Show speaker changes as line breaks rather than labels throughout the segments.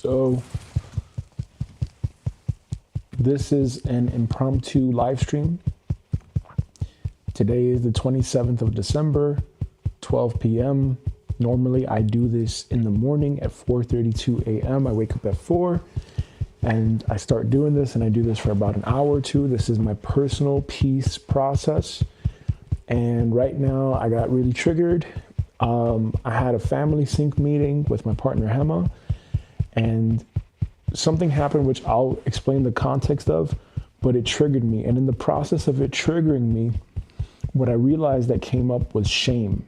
So this is an impromptu live stream. Today is the 27th of December, 12 p.m. Normally I do this in the morning at 4:32 a.m. I wake up at 4 and I start doing this, and I do this for about an hour or two. This is my personal peace process. And right now I got really triggered. I had a family sync meeting with my partner Hema, and something happened which I'll explain the context of, but it triggered me. And in the process of it triggering me, what I realized that came up was shame.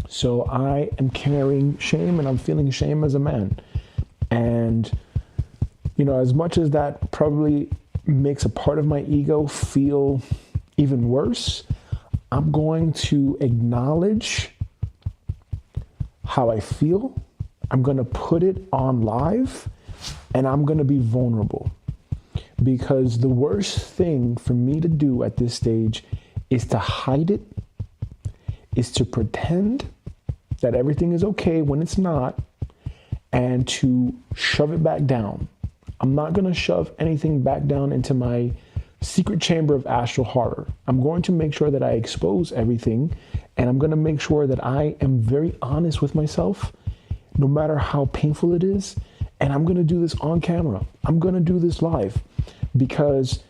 So I am carrying shame, and I'm feeling shame as a man. And, you know, as much as that probably makes a part of my ego feel even worse, I'm going to acknowledge how I feel. I'm going to put it on live, and I'm going to be vulnerable, because the worst thing for me to do at this stage is to hide it, is to pretend that everything is okay when it's not, and to shove it back down. I'm not going to shove anything back down into my secret chamber of astral horror. I'm going to make sure that I expose everything, and I'm going to make sure that I am very honest with myself, no matter how painful it is. And I'm going to do this on camera. I'm going to do this live, because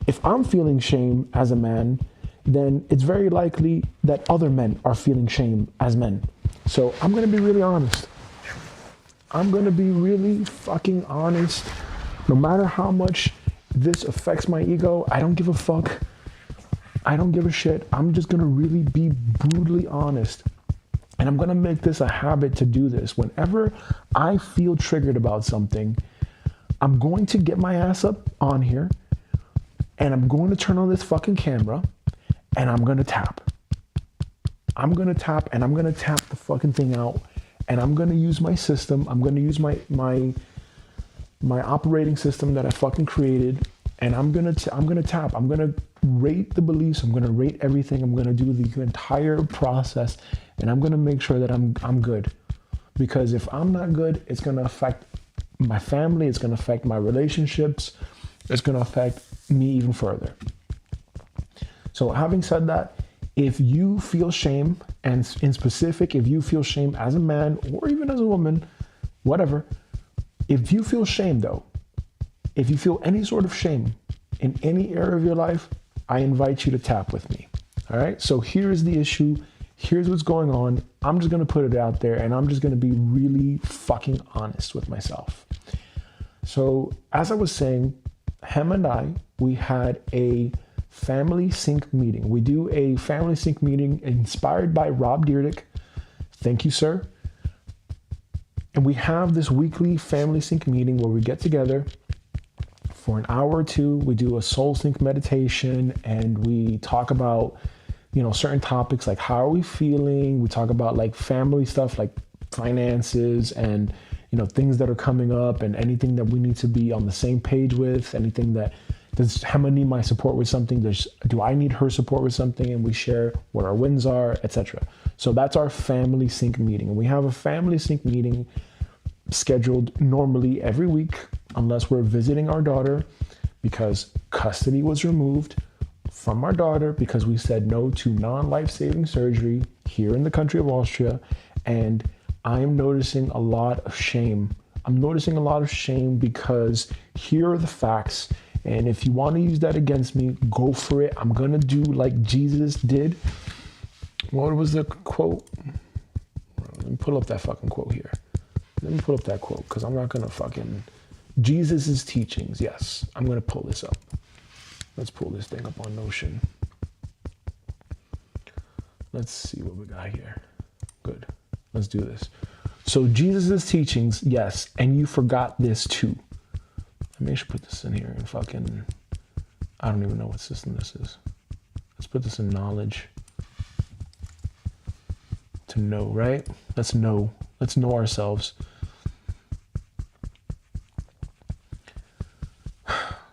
if I'm feeling shame as a man, then it's very likely that other men are feeling shame as men. So I'm going to be really honest. I'm going to be really fucking honest. No matter how much this affects my ego, I don't give a fuck. I don't give a shit. I'm just going to really be brutally honest. And I'm going to make this a habit to do this. Whenever I feel triggered about something, I'm going to get my ass up on here, and I'm going to turn on this fucking camera, and I'm going to tap. I'm going to tap, and I'm going to tap the fucking thing out, and I'm going to use my system. I'm going to use my operating system that I fucking created, and I'm going to tap. I'm going to rate the beliefs. I'm going to rate everything. I'm going to do the entire process, and I'm going to make sure that I'm good. Because if I'm not good, it's going to affect my family. It's going to affect my relationships. It's going to affect me even further. So having said that, if you feel shame, and in specific, if you feel shame as a man or even as a woman, whatever, if you feel shame though, if you feel any sort of shame in any area of your life, I invite you to tap with me. All right. So here's the issue. Here's what's going on. I'm just going to put it out there, and I'm just going to be really fucking honest with myself. So as I was saying, Hem and I, we had a family sync meeting. We do a family sync meeting inspired by Rob Dyrdek. Thank you, sir. And we have this weekly family sync meeting where we get together for an hour or two. We do a soul sync meditation, and we talk about, you know, certain topics like how are we feeling. We talk about like family stuff like finances and, you know, things that are coming up, and anything that we need to be on the same page with, anything that does Hema need my support with something? Do I need her support with something? And we share what our wins are, etc. So that's our family sync meeting. And we have a family sync meeting scheduled normally every week, unless we're visiting our daughter, because custody was removed from our daughter because we said no to non-life-saving surgery here in the country of Austria. And I am noticing a lot of shame. I'm noticing a lot of shame because here are the facts. And if you want to use that against me, go for it. I'm going to do like Jesus did. What was the quote? Let me pull up that fucking quote here. Let me pull up that quote, because I'm not going to fucking... Jesus' teachings. Yes, I'm going to pull this up. Let's pull this thing up on Notion. Let's see what we got here. Good. Let's do this. So Jesus' teachings, yes, and you forgot this too. Maybe I should put this in here and fucking, I don't even know what system this is. Let's put this in knowledge. To know, right? Let's know ourselves.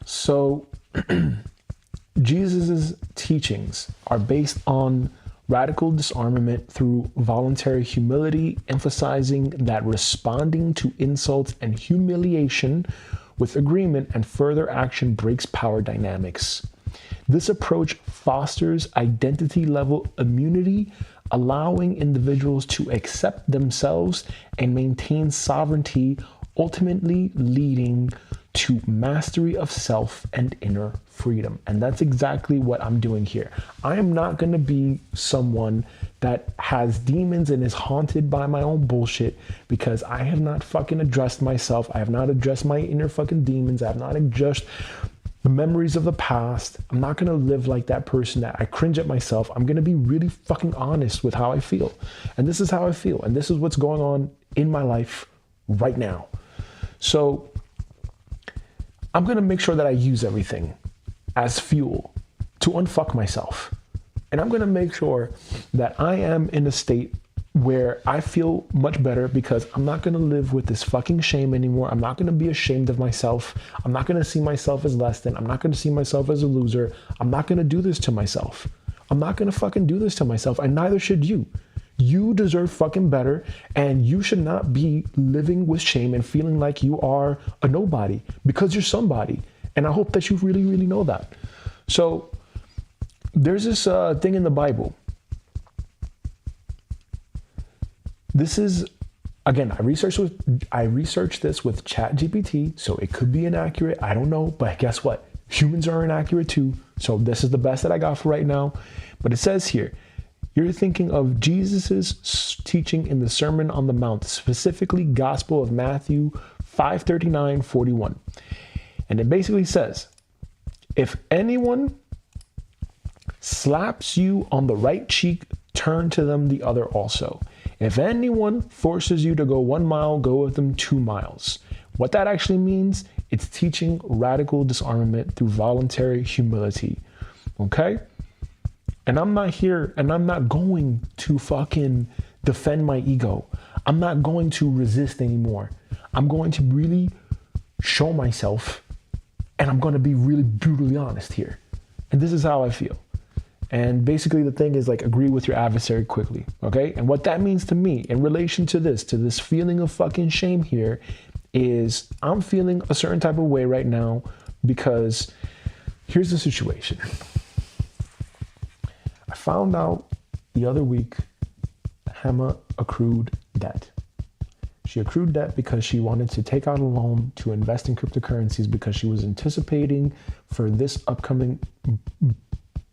So Jesus' teachings are based on radical disarmament through voluntary humility, emphasizing that responding to insults and humiliation with agreement and further action breaks power dynamics. This approach fosters identity level immunity, allowing individuals to accept themselves and maintain sovereignty, ultimately leading to mastery of self and inner freedom. And that's exactly what I'm doing here. I am not going to be someone that has demons and is haunted by my own bullshit because I have not fucking addressed myself. I have not addressed my inner fucking demons. I have not addressed the memories of the past. I'm not going to live like that person that I cringe at myself. I'm going to be really fucking honest with how I feel. And this is how I feel. And this is what's going on in my life right now. So I'm going to make sure that I use everything as fuel to unfuck myself. And I'm going to make sure that I am in a state where I feel much better because I'm not going to live with this fucking shame anymore. I'm not going to be ashamed of myself. I'm not going to see myself as less than. I'm not going to see myself as a loser. I'm not going to do this to myself. I'm not going to fucking do this to myself. And neither should you. You deserve fucking better, and you should not be living with shame and feeling like you are a nobody because you're somebody. And I hope that you really, really know that. So there's this thing in the Bible. This is, again, I researched this with ChatGPT, so it could be inaccurate. I don't know, but guess what? Humans are inaccurate too. So this is the best that I got for right now. But it says here, you're thinking of Jesus's teaching in the Sermon on the Mount, specifically Gospel of Matthew 5:39-41. And it basically says, if anyone slaps you on the right cheek, turn to them the other also. If anyone forces you to go 1 mile, go with them 2 miles. What that actually means, it's teaching radical disarmament through voluntary humility. Okay? And I'm not here and I'm not going to fucking defend my ego. I'm not going to resist anymore. I'm going to really show myself, and I'm going to be really brutally honest here. And this is how I feel. And basically the thing is, like, agree with your adversary quickly. Okay? And what that means to me in relation to this feeling of fucking shame here is I'm feeling a certain type of way right now because here's the situation. I found out the other week Hema accrued debt. She accrued debt because she wanted to take out a loan to invest in cryptocurrencies because she was anticipating for this upcoming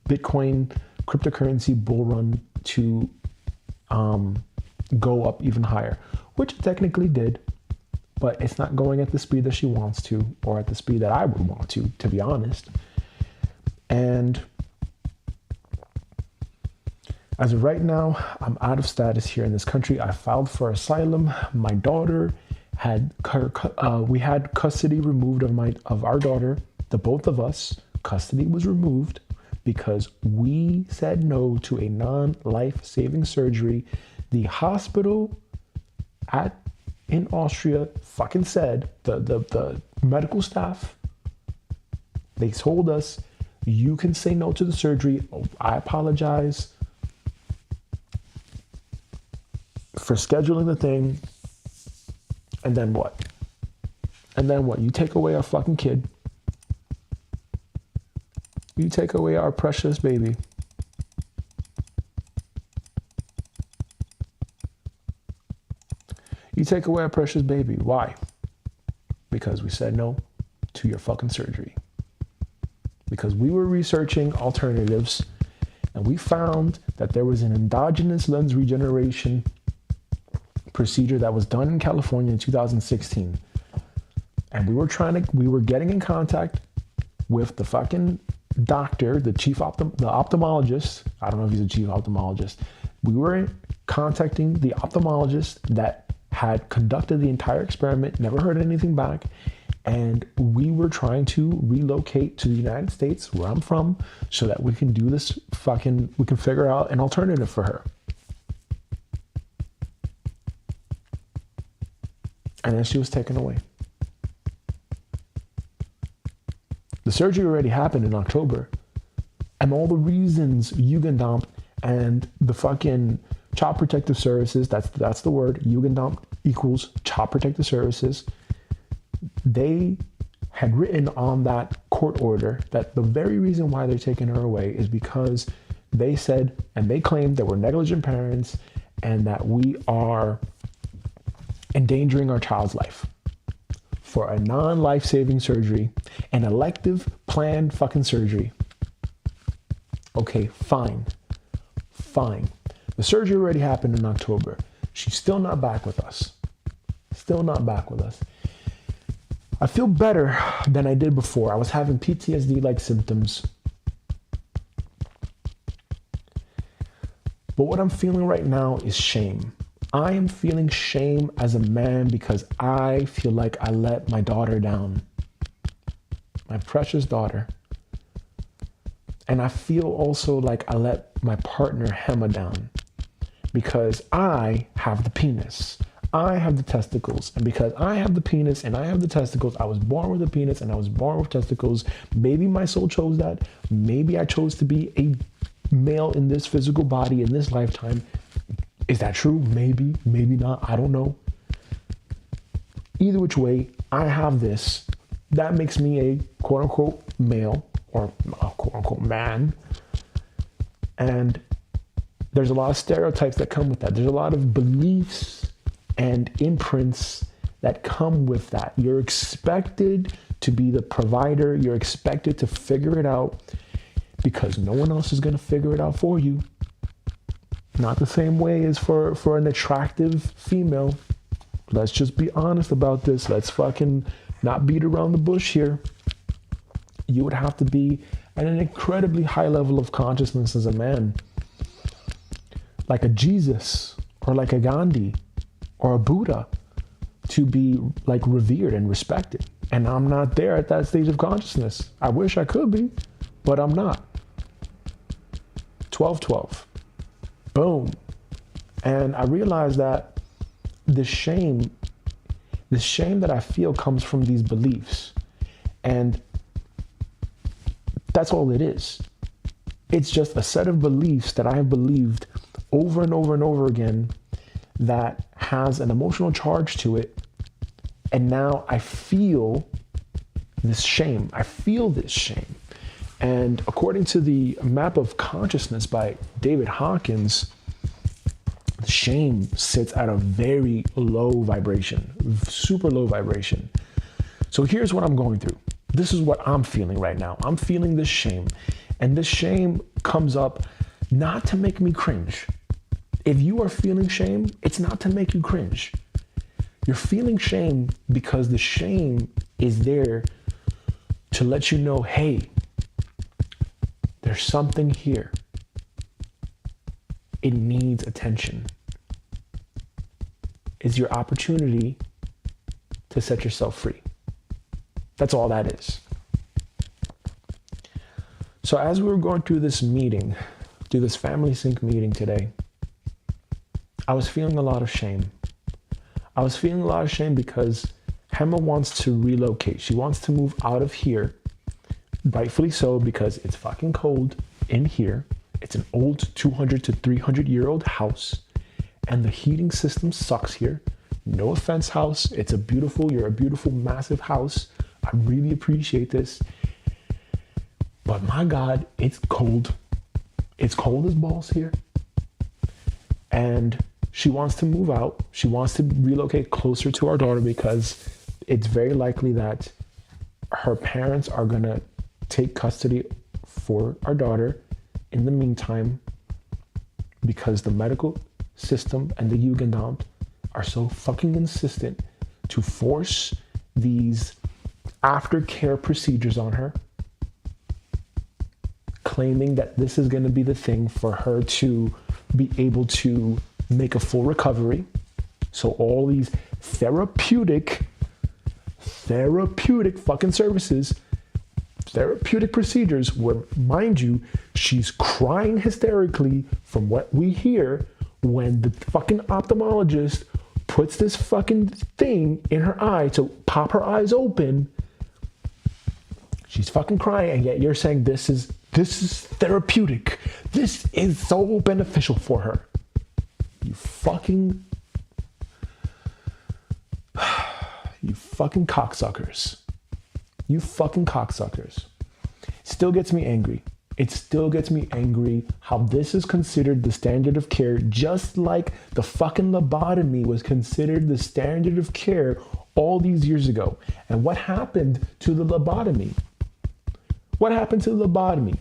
Bitcoin cryptocurrency bull run to go up even higher, which it technically did, but it's not going at the speed that she wants to, or at the speed that I would want to be honest. And as of right now, I'm out of status here in this country. I filed for asylum. My daughter we had custody removed of our daughter, the both of us. Custody was removed because we said no to a non-life-saving surgery. The hospital in Austria fucking said, the medical staff, they told us, you can say no to the surgery. I apologize for scheduling the thing. And then what? And then what? You take away our fucking kid. You take away our precious baby. You take away our precious baby. Why? Because we said no to your fucking surgery. Because we were researching alternatives and we found that there was an endogenous lens regeneration procedure that was done in California in 2016. And we were getting in contact with the fucking doctor, the ophthalmologist. I don't know if he's a chief ophthalmologist. We were contacting the ophthalmologist that had conducted the entire experiment, never heard anything back. And we were trying to relocate to the United States, where I'm from, so that we can do this we can figure out an alternative for her. And then she was taken away. The surgery already happened in October. And all the reasons Jugendamt And the fucking Child Protective Services, that's the word, Jugendamt equals Child Protective Services. They had written on that court order that the very reason why they're taking her away is because they said, and they claimed that we're negligent parents and that we are endangering our child's life for a non-life-saving surgery, an elective planned fucking surgery. Okay, fine. The surgery already happened in October. She's still not back with us. I feel better than I did before. I was having PTSD-like symptoms. But what I'm feeling right now is shame. I am feeling shame as a man because I feel like I let my daughter down. My precious daughter. And I feel also like I let my partner Hema down because I have the penis. I have the testicles. And because I have the penis and I have the testicles, I was born with a penis and I was born with testicles. Maybe my soul chose that. Maybe I chose to be a male in this physical body in this lifetime. Is that true? Maybe, maybe not. I don't know. Either which way, I have this. That makes me a quote unquote male or a quote unquote man. And there's a lot of stereotypes that come with that. There's a lot of beliefs and imprints that come with that. You're expected to be the provider. You're expected to figure it out because no one else is going to figure it out for you. Not the same way as for an attractive female. Let's just be honest about this. Let's fucking not beat around the bush here. You would have to be at an incredibly high level of consciousness as a man. Like a Jesus or like a Gandhi or a Buddha to be like revered and respected. And I'm not there at that stage of consciousness. I wish I could be, but I'm not. 12-12. Boom. And I realized that the shame that I feel comes from these beliefs. And that's all it is. It's just a set of beliefs that I have believed over and over and over again that has an emotional charge to it. And now I feel this shame. And according to the Map of Consciousness by David Hawkins, shame sits at a very low vibration, super low vibration. So here's what I'm going through. This is what I'm feeling right now. I'm feeling this shame. And this shame comes up not to make me cringe. If you are feeling shame, it's not to make you cringe. You're feeling shame because the shame is there to let you know, hey, there's something here. It needs attention. It's your opportunity to set yourself free. That's all that is. So as we were going through this meeting, through this family sync meeting today, I was feeling a lot of shame. I was feeling a lot of shame because Hema wants to relocate. She wants to move out of here, rightfully so, because it's fucking cold in here. It's an old 200 to 300 year old house and the heating system sucks here. No offense, house. You're a beautiful, massive house. I really appreciate this. But my God, it's cold. It's cold as balls here. And she wants to move out. She wants to relocate closer to our daughter because it's very likely that her parents are going to take custody for our daughter in the meantime because the medical system and the Jugendamt are so fucking insistent to force these aftercare procedures on her, claiming that this is going to be the thing for her to be able to make a full recovery. So all these therapeutic fucking services, therapeutic procedures where, mind you, she's crying hysterically from what we hear when the fucking ophthalmologist puts this fucking thing in her eye to pop her eyes open. She's fucking crying, and yet you're saying this is This is therapeutic. This is so beneficial for her. You fucking cocksuckers. You fucking cocksuckers. Still gets me angry. It still gets me angry how this is considered the standard of care, just like the fucking lobotomy was considered the standard of care all these years ago. And what happened to the lobotomy? What happened to the lobotomy?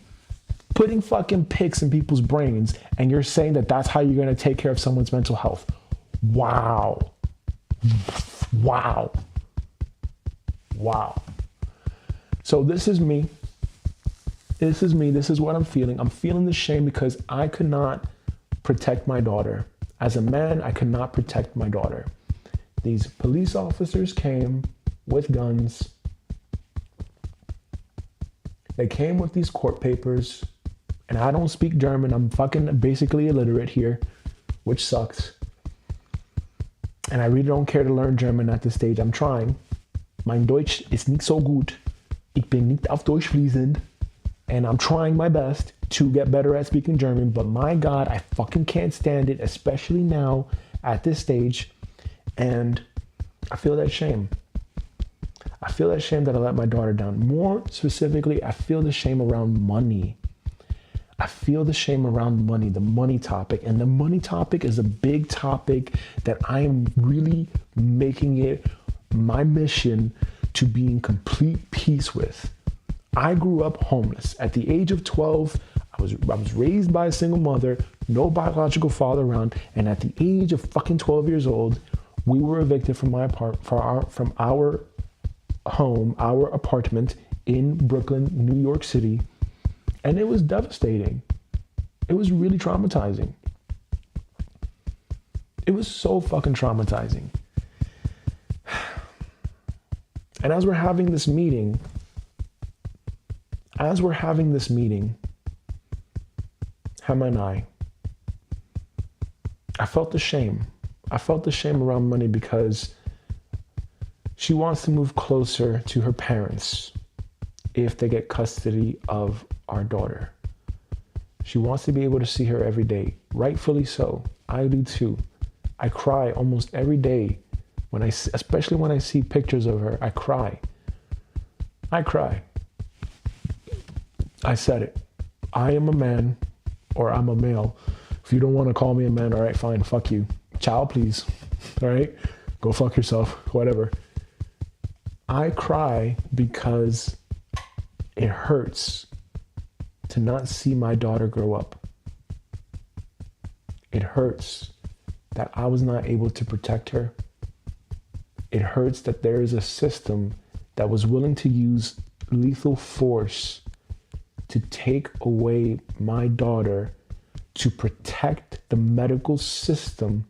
Putting fucking picks in people's brains, and you're saying that that's how you're going to take care of someone's mental health. Wow. Wow. Wow. So this is me. This is me. This is what I'm feeling. I'm feeling the shame because I could not protect my daughter. As a man, I could not protect my daughter. These police officers came with guns. They came with these court papers. And I don't speak German. I'm fucking basically illiterate here, which sucks. And I really don't care to learn German at this stage. I'm trying. Mein Deutsch ist nicht so gut. Ich bin nicht auf Deutsch fließend. And I'm trying my best to get better at speaking German, but my God, I fucking can't stand it, especially now at this stage. And I feel that shame. I feel that shame that I let my daughter down. More specifically, I feel the shame around money. I feel the shame around money, the money topic. And the money topic is a big topic that I am really making it my mission to be in complete peace with. I grew up homeless. At the age of 12, I was raised by a single mother, no biological father around, and at the age of fucking 12 years old, we were evicted from our home, our apartment in Brooklyn, New York City, and it was devastating. It was really traumatizing. It was so fucking traumatizing. And as we're having this meeting, Hema and I felt the shame. I felt the shame around money because she wants to move closer to her parents if they get custody of our daughter. She wants to be able to see her every day, rightfully so. I do too. I cry almost every day especially when I see pictures of her. I cry. I said it. I am a man, or I'm a male. If you don't want to call me a man, all right, fine, fuck you. Child, please. All right? Go fuck yourself, whatever. I cry because it hurts to not see my daughter grow up. It hurts that I was not able to protect her. It hurts that there is a system that was willing to use lethal force to take away my daughter to protect the medical system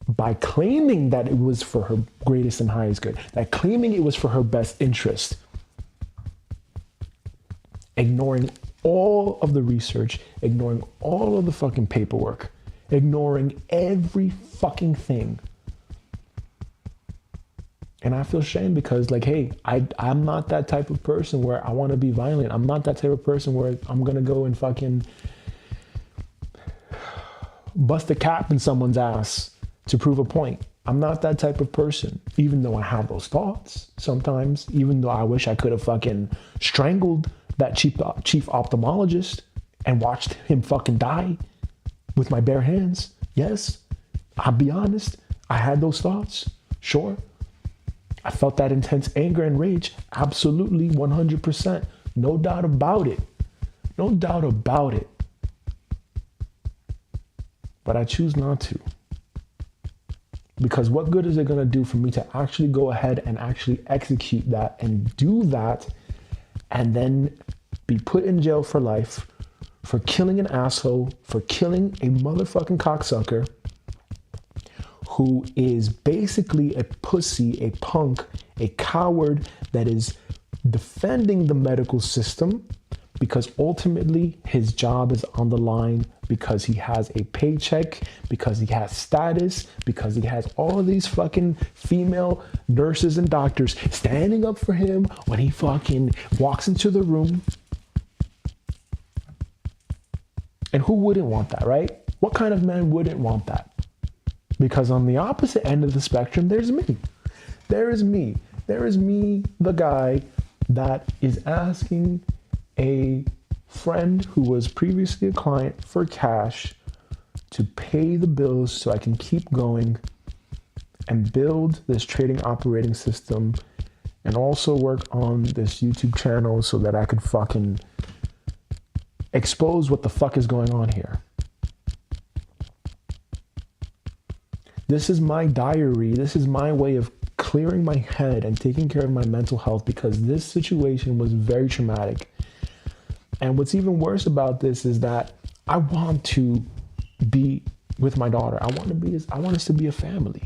by claiming that it was for her greatest and highest good, that claiming it was for her best interest, ignoring all of the research, ignoring all of the fucking paperwork, ignoring every fucking thing. And I feel shame because, like, hey, I'm not that type of person where I want to be violent. I'm not that type of person where I'm going to go and fucking bust a cap in someone's ass to prove a point. I'm not that type of person, even though I have those thoughts sometimes, even though I wish I could have fucking strangled that chief ophthalmologist and watched him fucking die with my bare hands. Yes, I'll be honest. I had those thoughts. Sure. I felt that intense anger and rage. Absolutely, 100%. No doubt about it. No doubt about it. But I choose not to. Because what good is it going to do for me to actually go ahead and actually execute that and do that and then be put in jail for life for killing an asshole, for killing a motherfucking cocksucker who is basically a pussy, a punk, a coward that is defending the medical system because ultimately his job is on the line because he has a paycheck, because he has status, because he has all of these fucking female nurses and doctors standing up for him when he fucking walks into the room. And who wouldn't want that, right? What kind of man wouldn't want that? Because on the opposite end of the spectrum, there's me. There is me. There is me, the guy that is asking a friend who was previously a client for cash to pay the bills so I can keep going and build this trading operating system and also work on this YouTube channel so that I could fucking expose what the fuck is going on here. This is my diary. This is my way of clearing my head and taking care of my mental health, because this situation was very traumatic. And what's even worse about this is that I want to be with my daughter. I want us to be a family.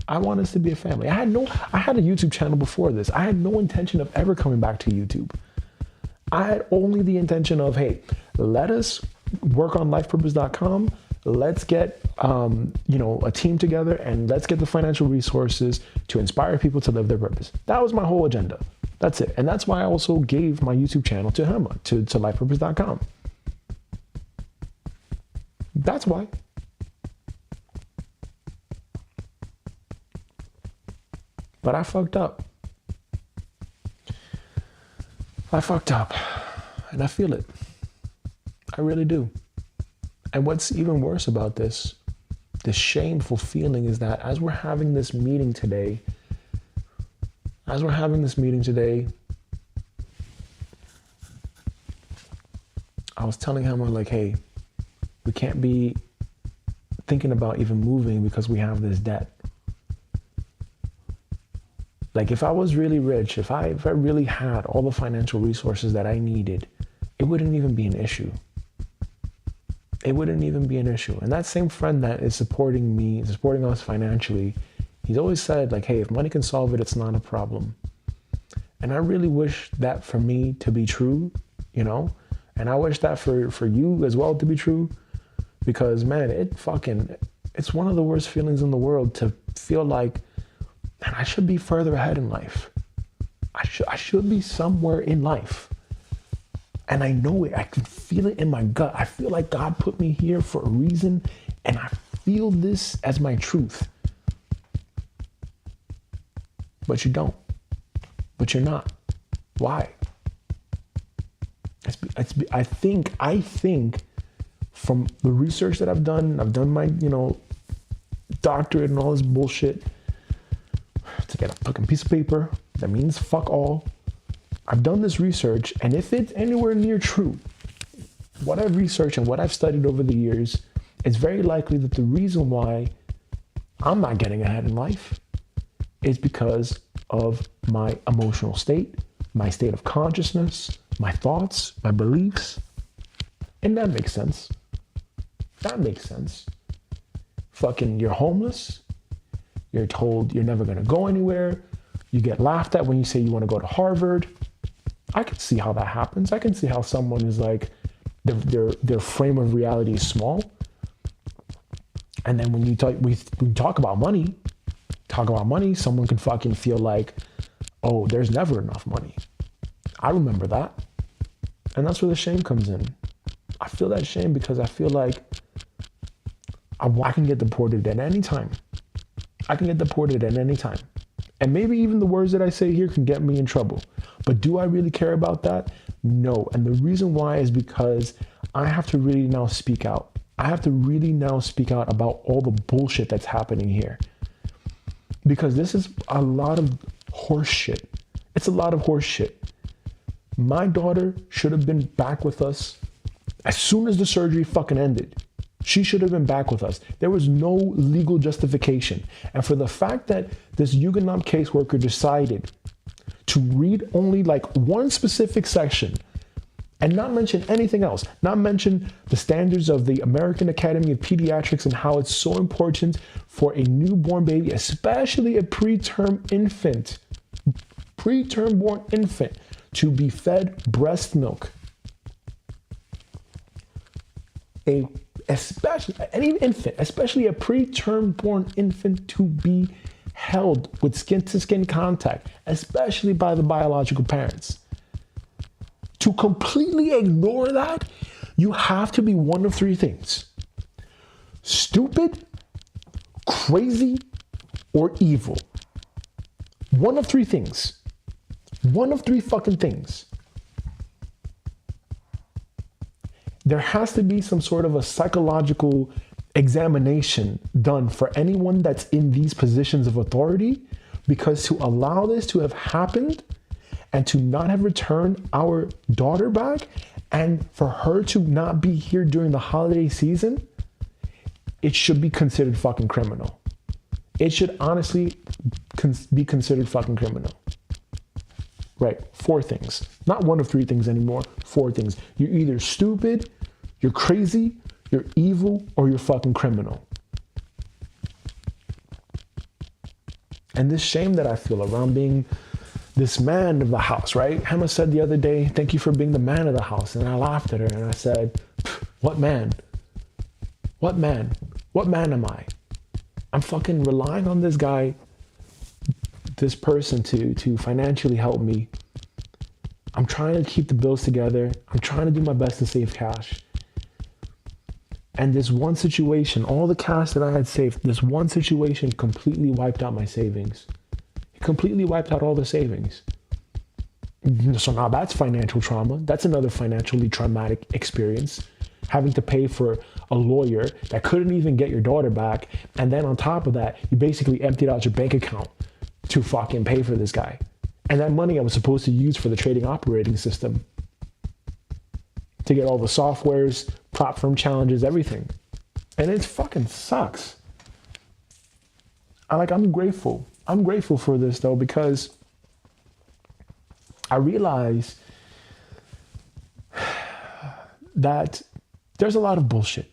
I want us to be a family. I had a YouTube channel before this. I had no intention of ever coming back to YouTube. I had only the intention of, hey, let us work on lifepurpose.com. Let's get, a team together and let's get the financial resources to inspire people to live their purpose. That was my whole agenda. That's it. And that's why I also gave my YouTube channel to him, to lifepurpose.com. That's why. But I fucked up. And I feel it. I really do. And what's even worse about this shameful feeling is that as we're having this meeting today, I was telling him, I'm like, hey, we can't be thinking about even moving because we have this debt. Like, if I was really rich, if I really had all the financial resources that I needed, it wouldn't even be an issue. It wouldn't even be an issue. And that same friend that is supporting us financially, he's always said, like, hey, if money can solve it, it's not a problem. And I really wish that for me to be true, and I wish that for you as well to be true, because, man, it's one of the worst feelings in the world to feel like, man, I should be further ahead in life. I should be somewhere in life. And I know it. I can feel it in my gut. I feel like God put me here for a reason, and I feel this as my truth. But you don't. But you're not. Why? I think from the research that I've done my, doctorate and all this bullshit to get a fucking piece of paper that means fuck all. I've done this research, and if it's anywhere near true, what I've researched and what I've studied over the years, it's very likely that the reason why I'm not getting ahead in life is because of my emotional state, my state of consciousness, my thoughts, my beliefs. And that makes sense. Fucking, you're homeless. You're told you're never going to go anywhere. You get laughed at when you say you want to go to Harvard. I can see how that happens. I can see how someone is like, their frame of reality is small. And then when we talk about money, someone can fucking feel like, oh, there's never enough money. I remember that. And that's where the shame comes in. I feel that shame because I feel like I can get deported at any time. And maybe even the words that I say here can get me in trouble. But do I really care about that? No. And the reason why is because I have to really now speak out. I have to really now speak out about all the bullshit that's happening here. Because this is a lot of horse shit. It's a lot of horse shit. My daughter should have been back with us as soon as the surgery fucking ended. She should have been back with us. There was no legal justification. And for the fact that this Jugendamt caseworker decided to read only like one specific section and not mention anything else, not mention the standards of the American Academy of Pediatrics and how it's so important for a newborn baby, especially a preterm born infant, to be fed breast milk. especially any infant, especially a preterm born infant, to be held with skin to skin contact, especially by the biological parents. To completely ignore that, you have to be one of three things: stupid, crazy, or evil. One of three things. One of three fucking things. There has to be some sort of a psychological examination done for anyone that's in these positions of authority, because to allow this to have happened and to not have returned our daughter back, and for her to not be here during the holiday season, it should be considered fucking criminal. It should honestly be considered fucking criminal. Right, four things. Not one of three things anymore, four things. You're either stupid, you're crazy, you're evil, or you're fucking criminal. And this shame that I feel around being this man of the house, right? Hannah said the other day, thank you for being the man of the house. And I laughed at her and I said, what man? What man? What man am I? I'm fucking relying on this guy, this person to financially help me. I'm trying to keep the bills together. I'm trying to do my best to save cash. And this one situation, all the cash that I had saved, this one situation completely wiped out my savings. It completely wiped out all the savings. So now that's financial trauma. That's another financially traumatic experience. Having to pay for a lawyer that couldn't even get your daughter back. And then on top of that, you basically emptied out your bank account to fucking pay for this guy. And that money I was supposed to use for the trading operating system to get all the softwares, platform challenges, everything. And it fucking sucks. I'm grateful. I'm grateful for this though, because I realize that there's a lot of bullshit.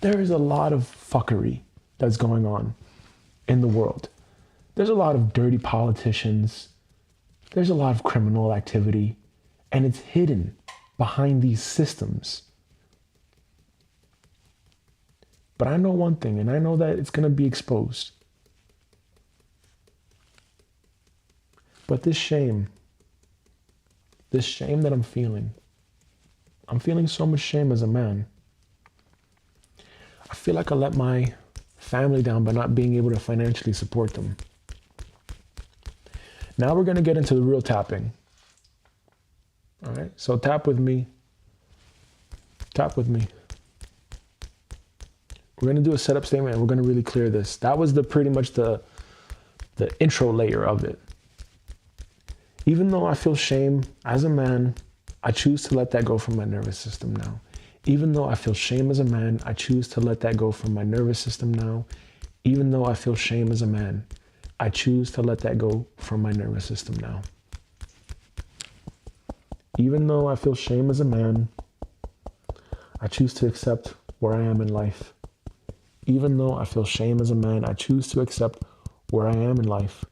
There is a lot of fuckery that's going on in the world. There's a lot of dirty politicians. There's a lot of criminal activity, and it's hidden behind these systems. But I know one thing, and I know that it's going to be exposed. But this shame that I'm feeling so much shame as a man. I feel like I let my family down by not being able to financially support them. Now we're going to get into the real tapping. All right, so tap with me. Tap with me. We're going to do a setup statement and we're going to really clear this. That was pretty much the intro layer of it. Even though I feel shame as a man, I choose to let that go from my nervous system now. Even though I feel shame as a man, I choose to let that go from my nervous system now. Even though I feel shame as a man, I choose to let that go from my nervous system now. Even though I feel shame as a man, I choose to accept where I am in life. Even though I feel shame as a man, I choose to accept where I am in life.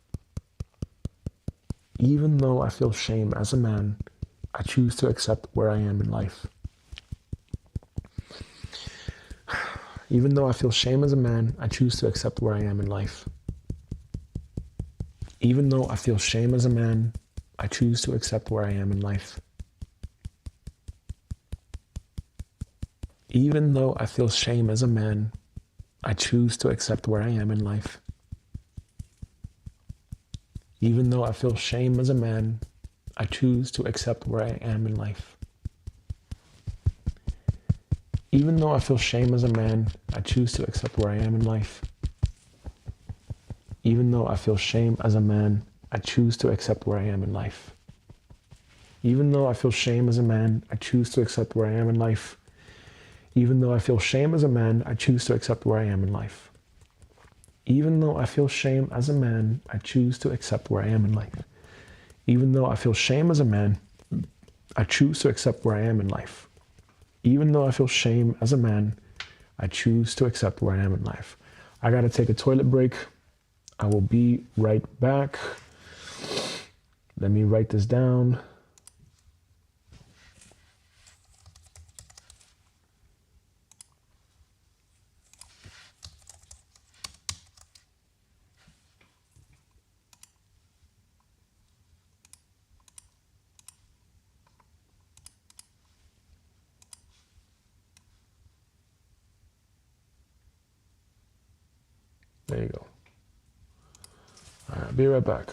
Even though I feel shame as a man, I choose to accept where I am in life. Even though I feel shame as a man, I choose to accept where I am in life. Even though I feel shame as a man, I choose to accept where I am in life. Even though I feel shame as a man, I choose to accept where I am in life. Even though I feel shame as a man, I choose to accept where I am in life. Even though I feel shame as a man, I choose to accept where I am in life. Even though I feel shame as a man, I choose to accept where I am in life. Even though I feel shame as a man, I choose to accept where I am in life. Even though I feel shame as a man, I choose to accept where I am in life. Even though I feel shame as a man, I choose to accept where I am in life. Even though I feel shame as a man, I choose to accept where I am in life. Even though I feel shame as a man, I choose to accept where I am in life. I gotta take a toilet break. I will be right back. Let me write this down. There you go. All right, be right back.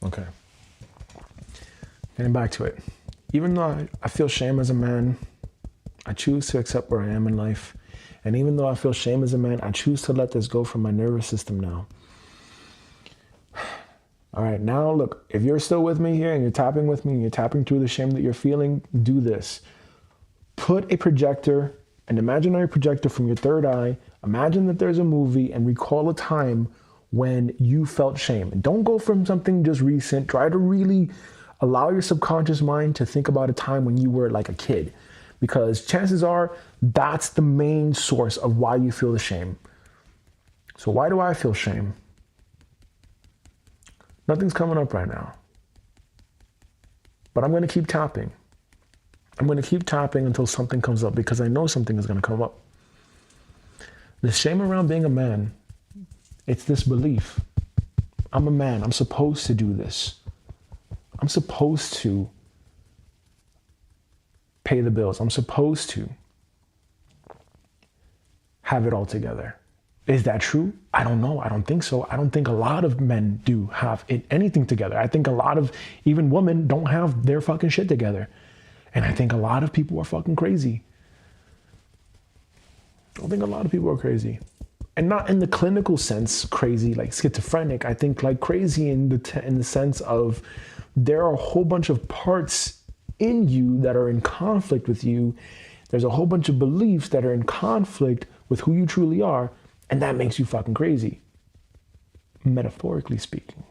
Okay. Getting back to it. Even though I feel shame as a man, I choose to accept where I am in life. And even though I feel shame as a man, I choose to let this go from my nervous system now. All right, now look, if you're still with me here and you're tapping with me and you're tapping through the shame that you're feeling, do this. Put a projector, an imaginary projector from your third eye. Imagine that there's a movie and recall a time when you felt shame. And don't go from something just recent. Try to really allow your subconscious mind to think about a time when you were like a kid, because chances are that's the main source of why you feel the shame. So why do I feel shame? Nothing's coming up right now, but I'm going to keep tapping. I'm going to keep tapping until something comes up, because I know something is going to come up. The shame around being a man, it's this belief. I'm a man. I'm supposed to do this. I'm supposed to pay the bills. I'm supposed to have it all together. Is that true? I don't know. I don't think so. I don't think a lot of men do have anything together. I think a lot of even women don't have their fucking shit together. And I think a lot of people are fucking crazy. I think a lot of people are crazy. And not in the clinical sense crazy, like schizophrenic. I think like crazy in the sense of there are a whole bunch of parts in you that are in conflict with you. There's a whole bunch of beliefs that are in conflict with who you truly are. And that makes you fucking crazy, metaphorically speaking,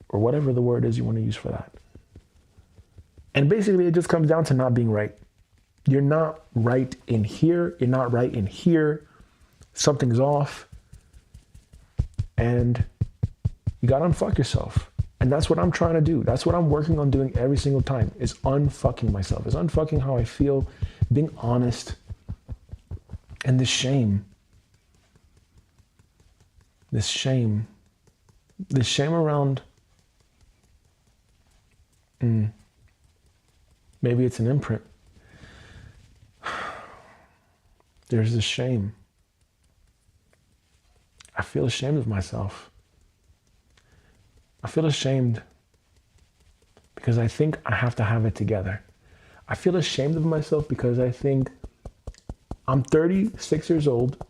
or whatever the word is you want to use for that. And basically, it just comes down to not being right. You're not right in here. You're not right in here. Something's off. And you got to unfuck yourself. And that's what I'm trying to do. That's what I'm working on doing every single time, is unfucking myself, is unfucking how I feel, being honest. And this shame around, maybe it's an imprint. There's this shame. I feel ashamed of myself. I feel ashamed because I think I have to have it together. I feel ashamed of myself because I think I'm 36 years old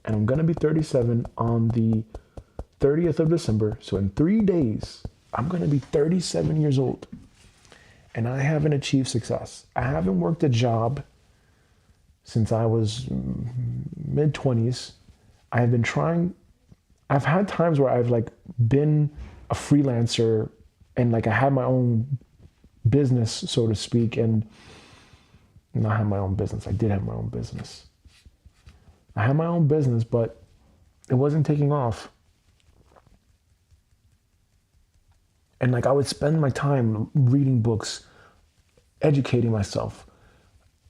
and I'm going to be 37 on the 30th of December. So in 3 days, I'm going to be 37 years old. And I haven't achieved success. I haven't worked a job since I was mid-20s. I have been trying. I've had times where I've like been a freelancer and like I had my own business, so to speak, and not have my own business. I did have my own business. I had my own business, but it wasn't taking off. And like I would spend my time reading books, educating myself,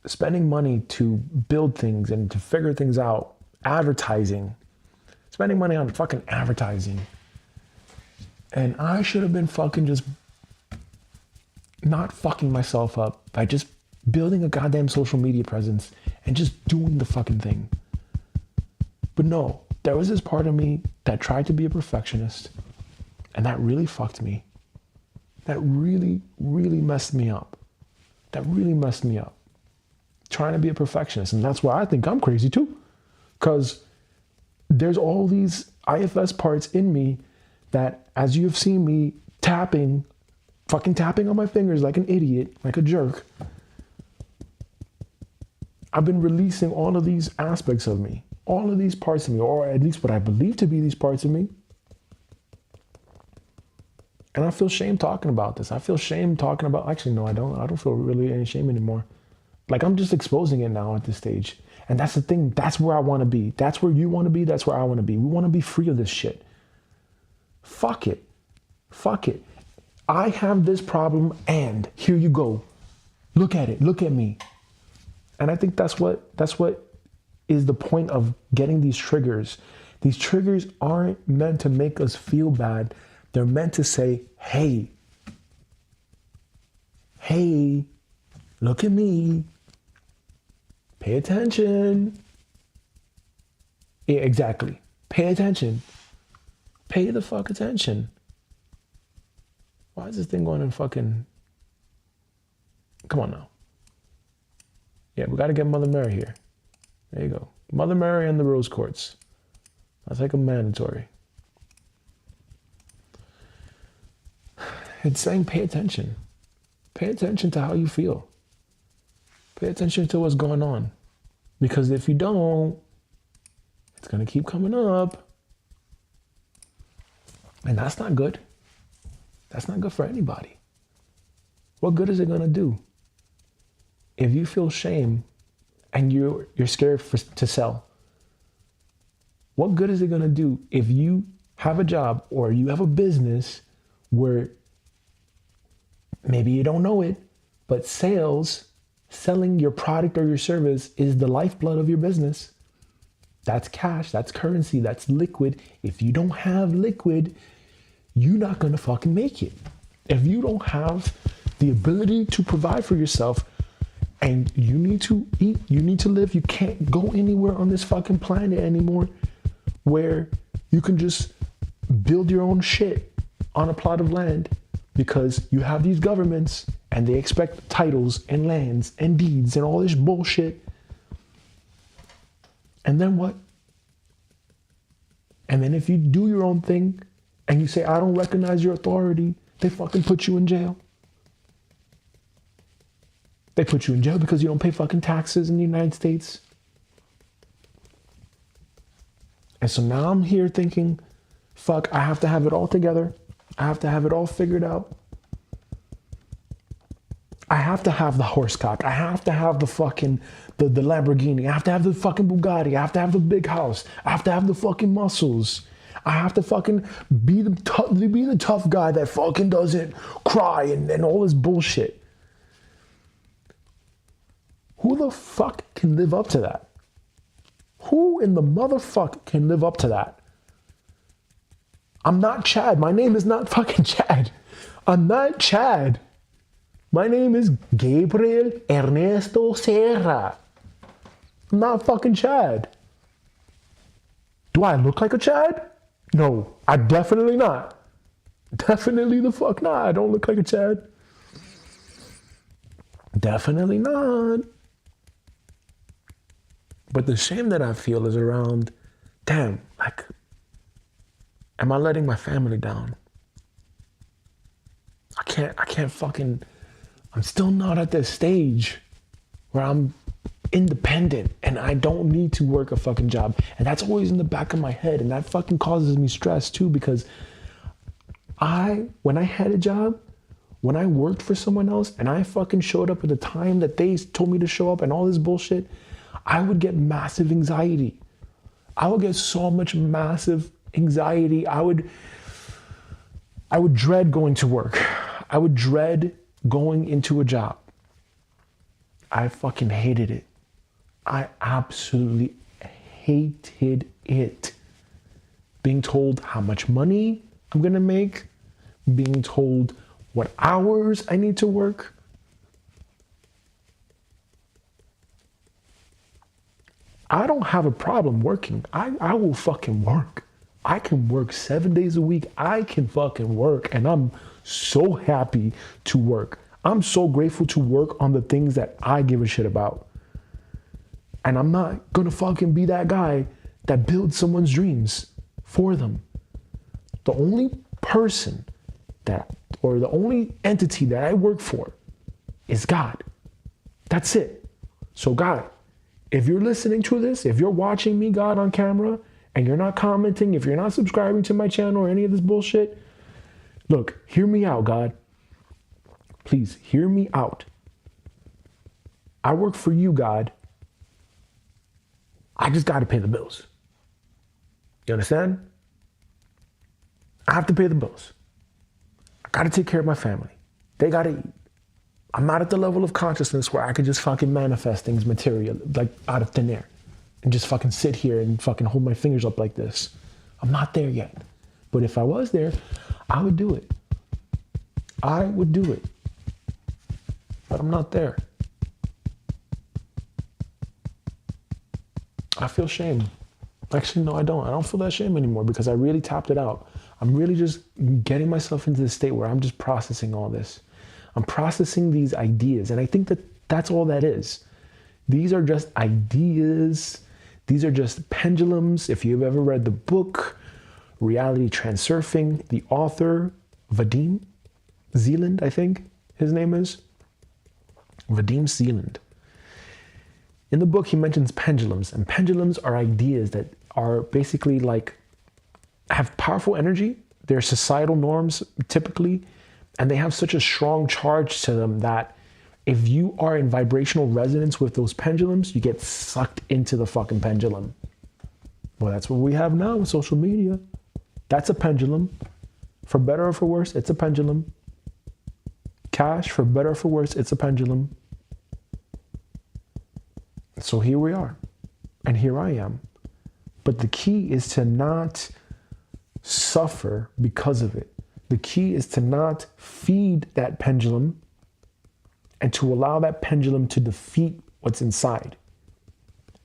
spending money to build things and to figure things out, advertising, spending money on fucking advertising. And I should have been fucking just not fucking myself up by just building a goddamn social media presence and just doing the fucking thing. But no, there was this part of me that tried to be a perfectionist, and that really fucked me. That really, really messed me up. That really messed me up. Trying to be a perfectionist. And that's why I think I'm crazy too. Because there's all these IFS parts in me that, as you've seen me fucking tapping on my fingers like an idiot, like a jerk, I've been releasing all of these aspects of me, all of these parts of me, or at least what I believe to be these parts of me. And I feel shame talking about this. I feel shame talking about, actually, no, I don't. I don't feel really any shame anymore. Like, I'm just exposing it now at this stage. And that's the thing. That's where I want to be. That's where you want to be. That's where I want to be. We want to be free of this shit. Fuck it. Fuck it. I have this problem, and here you go. Look at it. Look at me. And I think that's what is the point of getting these triggers. These triggers aren't meant to make us feel bad. They're meant to say, hey, look at me. Pay attention. Yeah, exactly. Pay attention. Pay the fuck attention. Why is this thing going in fucking... Come on now. Yeah, we got to get Mother Mary here. There you go. Mother Mary and the Rose Quartz. That's like a mandatory. It's saying pay attention. Pay attention to how you feel. Pay attention to what's going on. Because if you don't, it's going to keep coming up. And that's not good. That's not good for anybody. What good is it going to do? If you feel shame and you're scared to sell, what good is it going to do if you have a job or you have a business where maybe you don't know it, but selling your product or your service is the lifeblood of your business? That's cash, that's currency, that's liquid. If you don't have liquid, you're not gonna fucking make it. If you don't have the ability to provide for yourself, and you need to eat, you need to live, you can't go anywhere on this fucking planet anymore where you can just build your own shit on a plot of land, because you have these governments and they expect titles and lands and deeds and all this bullshit. And then what? And then if you do your own thing and you say, I don't recognize your authority, they fucking put you in jail. They put you in jail because you don't pay fucking taxes in the United States. And so now I'm here thinking, fuck, I have to have it all together. I have to have it all figured out. I have to have the horse cock. I have to have the fucking, the Lamborghini. I have to have the fucking Bugatti. I have to have the big house. I have to have the fucking muscles. I have to fucking be the tough guy that fucking doesn't cry and all this bullshit. Who the fuck can live up to that? Who in the motherfucker can live up to that? I'm not Chad. My name is not fucking Chad. I'm not Chad. My name is Gabriel Ernesto Serra. I'm not fucking Chad. Do I look like a Chad? No, I definitely not. Definitely the fuck not. I don't look like a Chad. Definitely not. But the shame that I feel is around, damn, like, am I letting my family down? I can't fucking, I'm still not at this stage where I'm independent and I don't need to work a fucking job. And that's always in the back of my head. And that fucking causes me stress too, because when I had a job, When I worked for someone else and I fucking showed up at the time that they told me to show up and all this bullshit, I would get massive anxiety. I would get so much massive anxiety. I would dread going to work. I would dread going into a job. I fucking hated it. I absolutely hated it. Being told how much money I'm gonna make, being told what hours I need to work. I don't have a problem working. I will fucking work. I can work 7 days a week. I can fucking work. And I'm so happy to work. I'm so grateful to work on the things that I give a shit about. And I'm not gonna fucking be that guy that builds someone's dreams for them. The only person or the only entity that I work for is God. That's it. So God, if you're listening to this, if you're watching me, God, on camera, and you're not commenting, if you're not subscribing to my channel or any of this bullshit, look, hear me out, God. Please hear me out. I work for you, God. I just got to pay the bills. You understand? I have to pay the bills. I got to take care of my family. They got to eat. I'm not at the level of consciousness where I could just fucking manifest things material, like out of thin air, and just fucking sit here and fucking hold my fingers up like this. I'm not there yet. But if I was there, I would do it. I would do it. But I'm not there. I feel shame. Actually, no, I don't. I don't feel that shame anymore because I really tapped it out. I'm really just getting myself into the state where I'm just processing all this. I'm processing these ideas. And I think that that's all that is. These are just ideas. These are just pendulums. If you've ever read the book, Reality Transurfing, the author, Vadim Zeland, I think his name is. Vadim Zeland. In the book, he mentions pendulums. And pendulums are ideas that are basically like, have powerful energy. They're societal norms, typically. And they have such a strong charge to them that if you are in vibrational resonance with those pendulums, you get sucked into the fucking pendulum. Well, that's what we have now with social media. That's a pendulum. For better or for worse, it's a pendulum. Cash, for better or for worse, it's a pendulum. So here we are. And here I am. But the key is to not suffer because of it. The key is to not feed that pendulum and to allow that pendulum to defeat what's inside.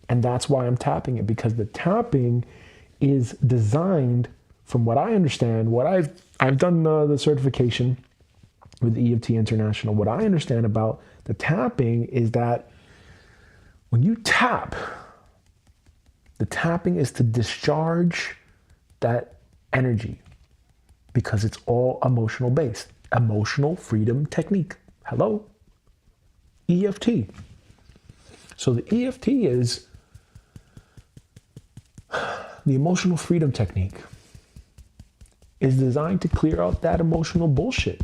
And that's why I'm tapping it, because the tapping is designed, from what I understand, what I've done the certification with EFT International. What I understand about the tapping is that when you tap, the tapping is to discharge that energy, because it's all emotional based. Emotional freedom technique. Hello? EFT. So the EFT is the emotional freedom technique. Is designed to clear out that emotional bullshit.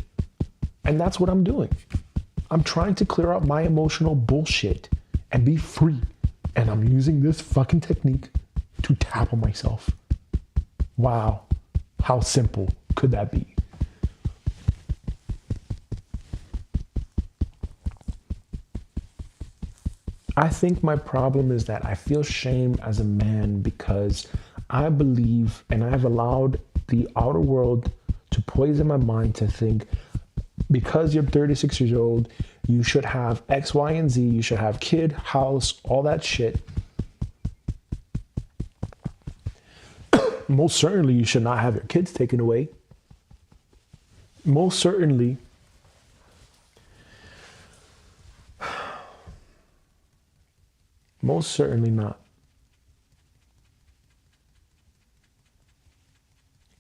And that's what I'm doing. I'm trying to clear out my emotional bullshit and be free. And I'm using this fucking technique to tap on myself. Wow. How simple could that be? I think my problem is that I feel shame as a man because I believe, and I've allowed the outer world to poison my mind to think, because you're 36 years old, you should have X, Y, and Z, you should have kid, house, all that shit. Most certainly you should not have your kids taken away. Most certainly. Most certainly not.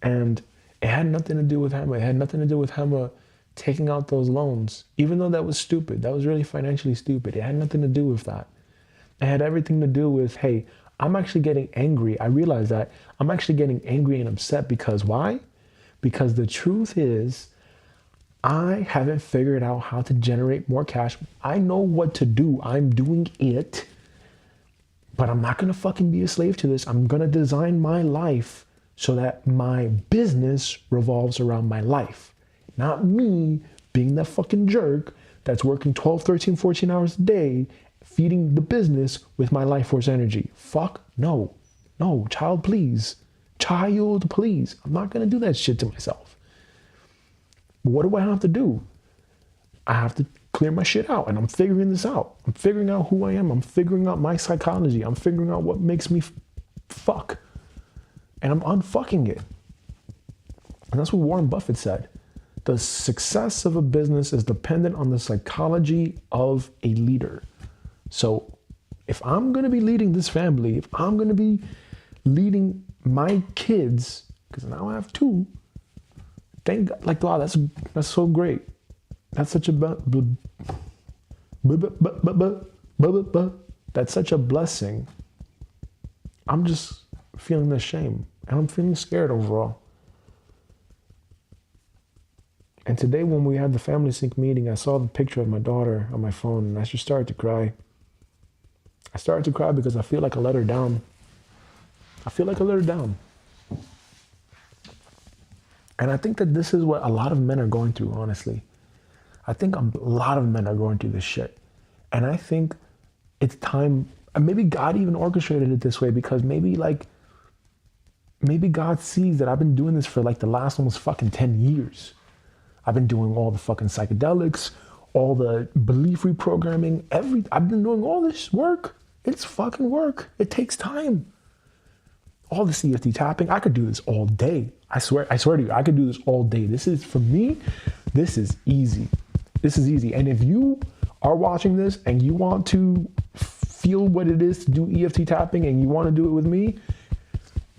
And it had nothing to do with Hema. It had nothing to do with Hema taking out those loans. Even though that was stupid. That was really financially stupid. It had nothing to do with that. It had everything to do with, hey, I'm actually getting angry. I realize that I'm actually getting angry and upset because why? Because the truth is, I haven't figured out how to generate more cash. I know what to do. I'm doing it. But I'm not going to fucking be a slave to this. I'm going to design my life so that my business revolves around my life. Not me being that fucking jerk that's working 12, 13, 14 hours a day, feeding the business with my life force energy. Fuck no. No, child, please. Child, please. I'm not going to do that shit to myself. What do I have to do? I have to clear my shit out, and I'm figuring this out. I'm figuring out who I am. I'm figuring out my psychology. I'm figuring out what makes me fuck. And I'm unfucking it. And that's what Warren Buffett said. The success of a business is dependent on the psychology of a leader. So if I'm going to be leading this family, if I'm going to be leading my kids, because now I have two, thank God, like, wow, that's so great. That's such a that's such a blessing. I'm just feeling the shame, and I'm feeling scared overall. And today when we had the family sync meeting, I saw the picture of my daughter on my phone, and I just started to cry. I started to cry because I feel like I let her down. I feel like I let her down. And I think that this is what a lot of men are going through, honestly. I think a lot of men are going through this shit. And I think it's time, and maybe God even orchestrated it this way, because maybe God sees that I've been doing this for like the last almost fucking 10 years. I've been doing all the fucking psychedelics, all the belief reprogramming, I've been doing all this work. It's fucking work. It takes time. All this EFT tapping, I could do this all day. I swear to you, I could do this all day. This is, for me, this is easy. This is easy. And if you are watching this and you want to feel what it is to do EFT tapping and you want to do it with me,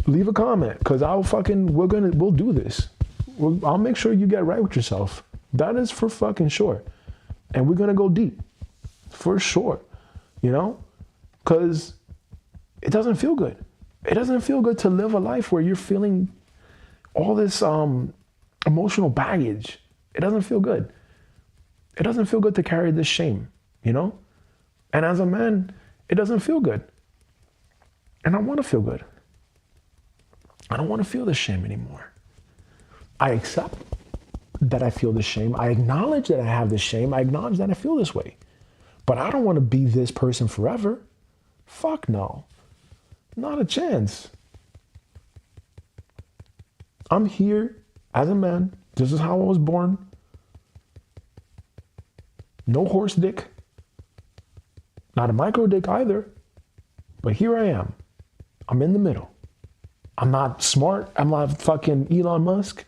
leave a comment, because we'll do this. I'll make sure you get right with yourself. That is for fucking sure. And we're going to go deep for sure, you know, because it doesn't feel good. It doesn't feel good to live a life where you're feeling all this emotional baggage. It doesn't feel good. It doesn't feel good to carry this shame, you know? And as a man, it doesn't feel good. And I want to feel good. I don't want to feel this shame anymore. I accept that I feel this shame. I acknowledge that I have this shame. I acknowledge that I feel this way. But I don't want to be this person forever. Fuck no. Not a chance. I'm here as a man. This is how I was born. No horse dick. Not a micro dick either. But here I am. I'm in the middle. I'm not smart. I'm not fucking Elon Musk.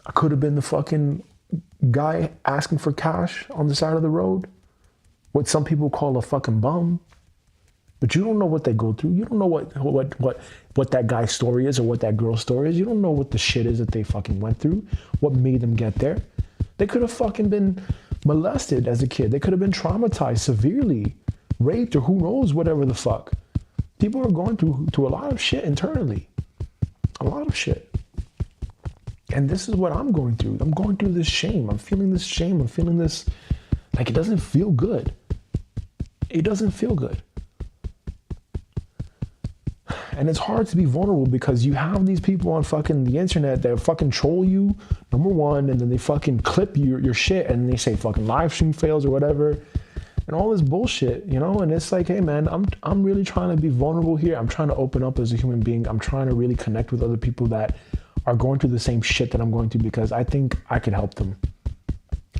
I could have been the fucking guy asking for cash on the side of the road. What some people call a fucking bum. But you don't know what they go through. You don't know what that guy's story is or what that girl's story is. You don't know what the shit is that they fucking went through. What made them get there. They could have fucking been molested as a kid. They could have been traumatized severely. Raped or who knows, whatever the fuck. People are going through a lot of shit internally. A lot of shit. And this is what I'm going through. I'm going through this shame. I'm feeling this shame. I'm feeling this, like, it doesn't feel good. It doesn't feel good. And it's hard to be vulnerable because you have these people on fucking the internet that fucking troll you, number one, and then they fucking clip your shit and they say fucking live stream fails or whatever. And all this bullshit, you know? And it's like, hey man, I'm really trying to be vulnerable here. I'm trying to open up as a human being. I'm trying to really connect with other people that are going through the same shit that I'm going through, because I think I can help them.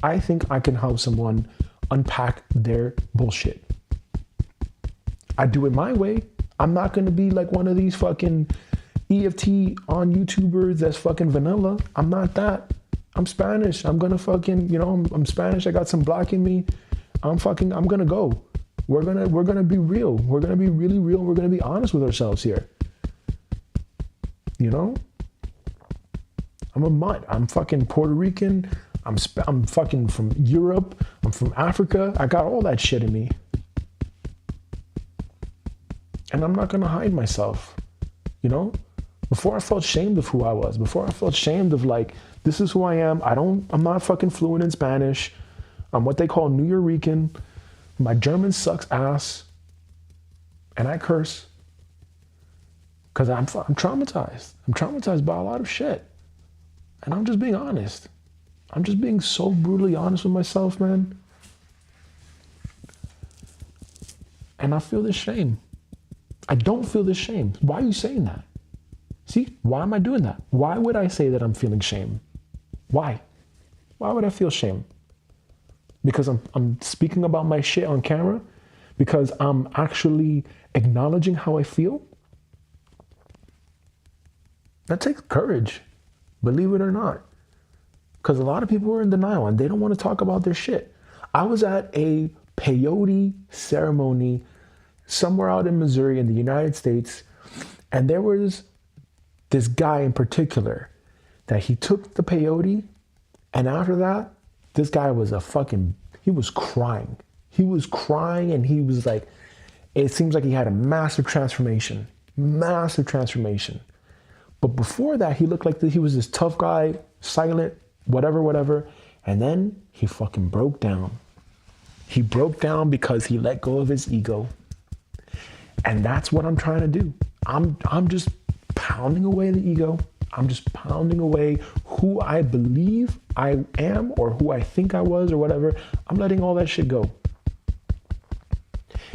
I think I can help someone unpack their bullshit. I do it my way. I'm not going to be like one of these fucking EFT on YouTubers that's fucking vanilla. I'm not that. I'm Spanish. I'm going to fucking, you know, I'm Spanish. I got some black in me. I'm going to go. We're going to be real. We're going to be really real. We're going to be honest with ourselves here. You know? I'm a mutt. I'm fucking Puerto Rican. I'm fucking from Europe. I'm from Africa. I got all that shit in me. And I'm not going to hide myself, you know? Before I felt ashamed of who I was, before I felt ashamed of like This is who I am. I'm not fucking fluent in Spanish. I'm what they call New Yorican. My German sucks ass. And I curse. Because I'm traumatized. I'm traumatized by a lot of shit. And I'm just being honest. I'm just being so brutally honest with myself, man. And I feel this shame. I don't feel this shame. Why are you saying that? See, why am I doing that? Why would I say that I'm feeling shame? Why? Why would I feel shame? Because I'm speaking about my shit on camera? Because I'm actually acknowledging how I feel? That takes courage, believe it or not. Because a lot of people are in denial and they don't want to talk about their shit. I was at a peyote ceremony somewhere out in Missouri in the United States, and there was this guy in particular that he took the peyote, and after that, this guy was he was crying. He was crying, and he was like, it seems like he had a massive transformation. Massive transformation. But before that, he looked like he was this tough guy, silent, whatever. And then he fucking broke down. He broke down because he let go of his ego. And that's what I'm trying to do. I'm just pounding away the ego. I'm just pounding away who I believe I am or who I think I was or whatever. I'm letting all that shit go.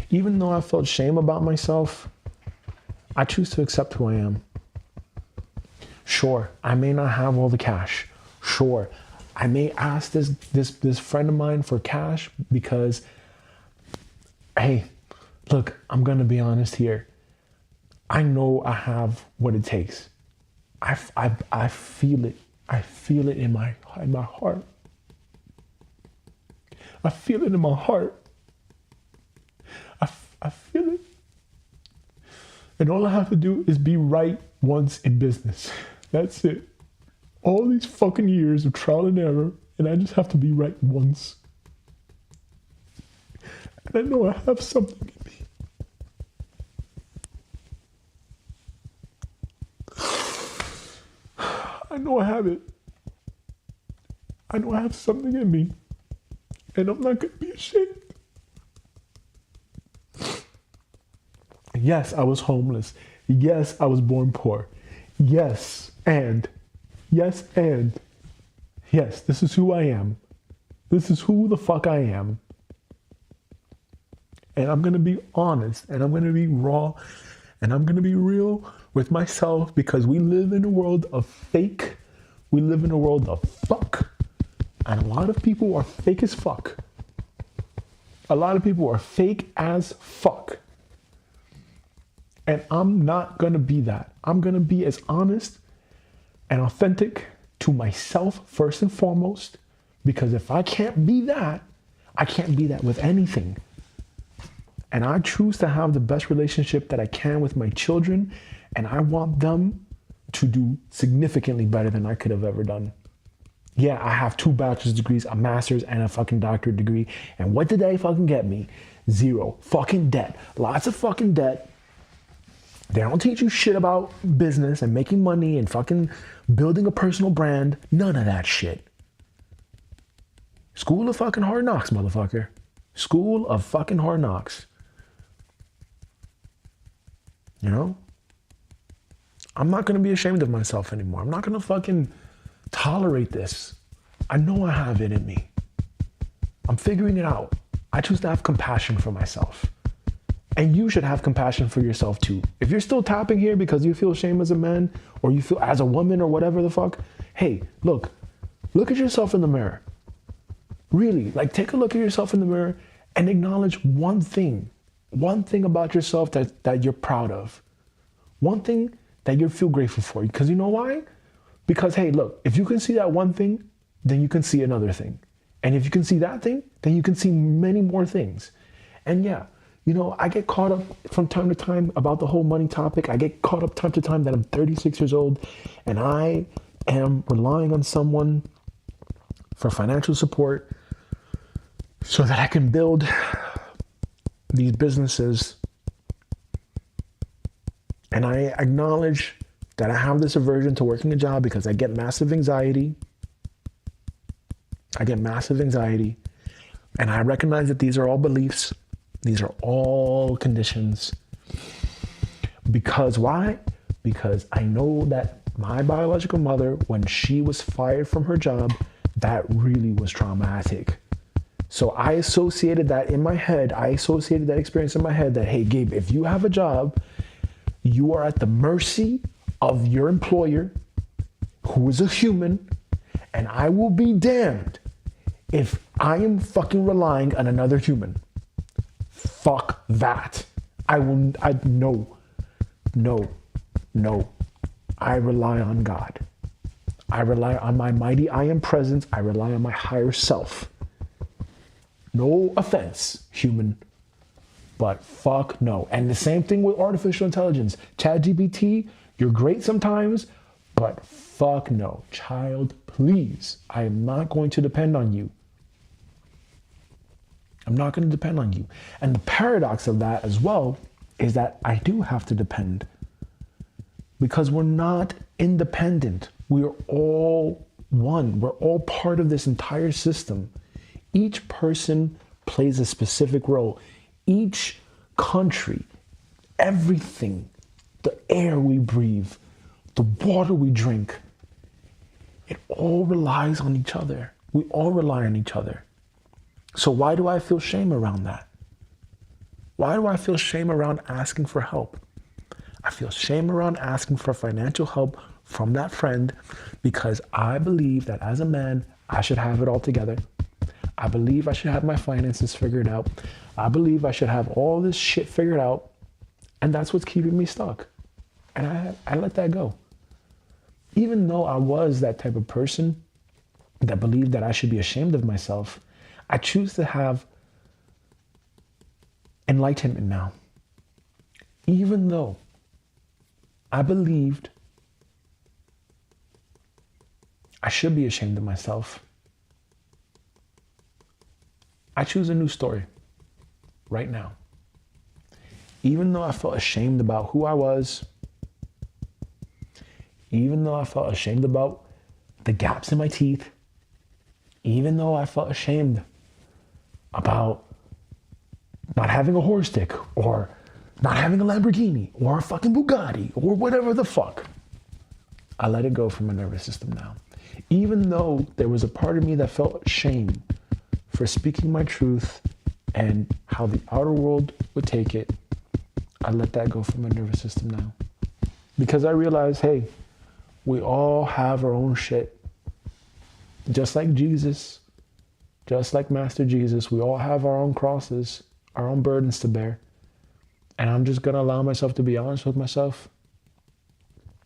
Even though I felt shame about myself, I choose to accept who I am. Sure, I may not have all the cash. Sure, I may ask this friend of mine for cash because, hey, look, I'm gonna be honest here. I know I have what it takes. I feel it. I feel it in my heart. I feel it in my heart. I feel it. And all I have to do is be right once in business. That's it. All these fucking years of trial and error, and I just have to be right once. And I know I have something in me. I know I have it. I know I have something in me. And I'm not going to be ashamed. Yes, I was homeless. Yes, I was born poor. Yes, and yes, this is who I am. This is who the fuck I am. And I'm going to be honest, and I'm going to be raw, and I'm going to be real with myself, because we live in a world of fake. We live in a world of fuck. And a lot of people are fake as fuck. A lot of people are fake as fuck. And I'm not going to be that. I'm going to be as honest and authentic to myself first and foremost, because if I can't be that, I can't be that with anything. And I choose to have the best relationship that I can with my children, and I want them to do significantly better than I could have ever done. Yeah, I have 2 bachelor's degrees, a master's, and a fucking doctorate degree. And what did they fucking get me? 0. Fucking debt. Lots of fucking debt. They don't teach you shit about business and making money and fucking building a personal brand. None of that shit. School of fucking hard knocks, motherfucker. School of fucking hard knocks. You know? I'm not going to be ashamed of myself anymore. I'm not going to fucking tolerate this. I know I have it in me. I'm figuring it out. I choose to have compassion for myself. And you should have compassion for yourself too. If you're still tapping here because you feel shame as a man, or you feel as a woman, or whatever the fuck, hey, look at yourself in the mirror. Really, like, take a look at yourself in the mirror and acknowledge one thing about yourself that you're proud of. One thing that you feel grateful for. Because you know why? Because, hey, look, if you can see that one thing, then you can see another thing. And if you can see that thing, then you can see many more things. And yeah, you know, I get caught up from time to time about the whole money topic. I get caught up time to time that I'm 36 years old and I am relying on someone for financial support so that I can build these businesses. And I acknowledge that I have this aversion to working a job because I get massive anxiety. I get massive anxiety. And I recognize that these are all beliefs. These are all conditions. Because why? Because I know that my biological mother, when she was fired from her job, that really was traumatic. So I associated that in my head. I associated that experience in my head that, hey, Gabe, if you have a job, you are at the mercy of your employer, who is a human, and I will be damned if I am fucking relying on another human. Fuck that. No. I rely on God. I rely on my mighty I am presence. I rely on my higher self. No offense, human, but fuck no. And the same thing with artificial intelligence. ChatGPT, you're great sometimes, but fuck no. Child, please. I am not going to depend on you. I'm not going to depend on you. And the paradox of that as well is that I do have to depend, because we're not independent. We are all one. We're all part of this entire system. Each person plays a specific role. Each country, everything, the air we breathe, the water we drink, it all relies on each other. We all rely on each other. So why do I feel shame around that? Why do I feel shame around asking for help? I feel shame around asking for financial help from that friend because I believe that as a man, I should have it all together. I believe I should have my finances figured out. I believe I should have all this shit figured out. And that's what's keeping me stuck. And I let that go. Even though I was that type of person that believed that I should be ashamed of myself, I choose to have enlightenment now. Even though I believed I should be ashamed of myself, I choose a new story right now. Even though I felt ashamed about who I was, even though I felt ashamed about the gaps in my teeth, even though I felt ashamed about not having a horse stick or not having a Lamborghini or a fucking Bugatti or whatever the fuck, I let it go from my nervous system now. Even though there was a part of me that felt shame for speaking my truth and how the outer world would take it, I let that go from my nervous system now. Because I realized, hey, we all have our own shit. Just like Jesus, just like Master Jesus, we all have our own crosses, our own burdens to bear. And I'm just going to allow myself to be honest with myself.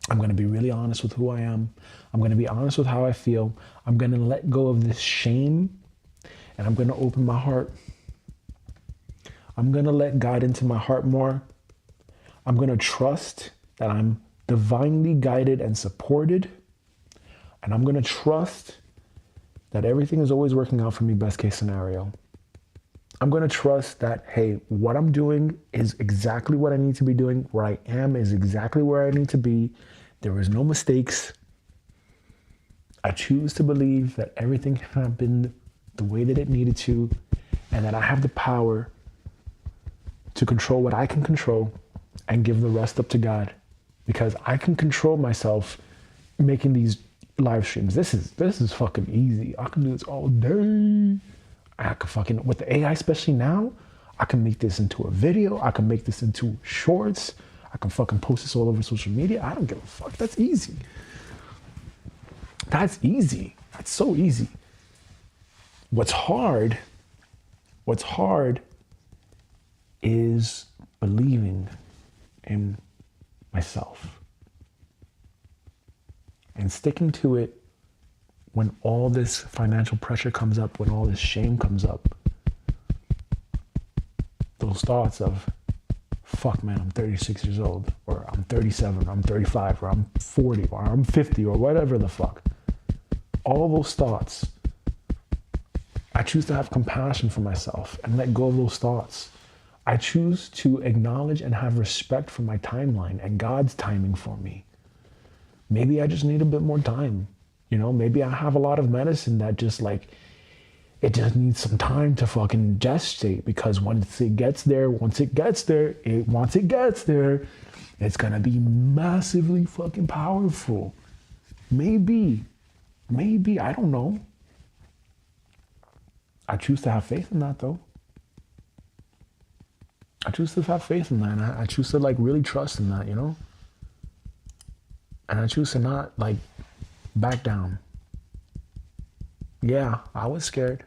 I'm going to be really honest with who I am. I'm going to be honest with how I feel. I'm going to let go of this shame, and I'm going to open my heart. I'm going to let God into my heart more. I'm going to trust that I'm divinely guided and supported. And I'm going to trust that everything is always working out for me, best case scenario. I'm going to trust that, hey, what I'm doing is exactly what I need to be doing. Where I am is exactly where I need to be. There is no mistakes. I choose to believe that everything happened the way that it needed to, and that I have the power to control what I can control and give the rest up to God, because I can control myself making these live streams. This is fucking easy. I can do this all day. I can fucking, with the AI especially now, I can make this into a video. I can make this into shorts. I can fucking post this all over social media. I don't give a fuck. That's easy. That's easy. That's so easy. What's hard is believing in myself and sticking to it when all this financial pressure comes up, when all this shame comes up. Those thoughts of, fuck man, I'm 36 years old, or I'm 37, or I'm 35, or I'm 40, or I'm 50, or whatever the fuck. All those thoughts, I choose to have compassion for myself and let go of those thoughts. I choose to acknowledge and have respect for my timeline and God's timing for me. Maybe I just need a bit more time. You know, maybe I have a lot of medicine that just like It just needs some time to fucking gestate, because once it gets there, it's gonna be massively fucking powerful. Maybe, I don't know. I choose to have faith in that though. I choose to have faith in that. And I choose to like really trust in that, you know? And I choose to not like back down. Yeah, I was scared.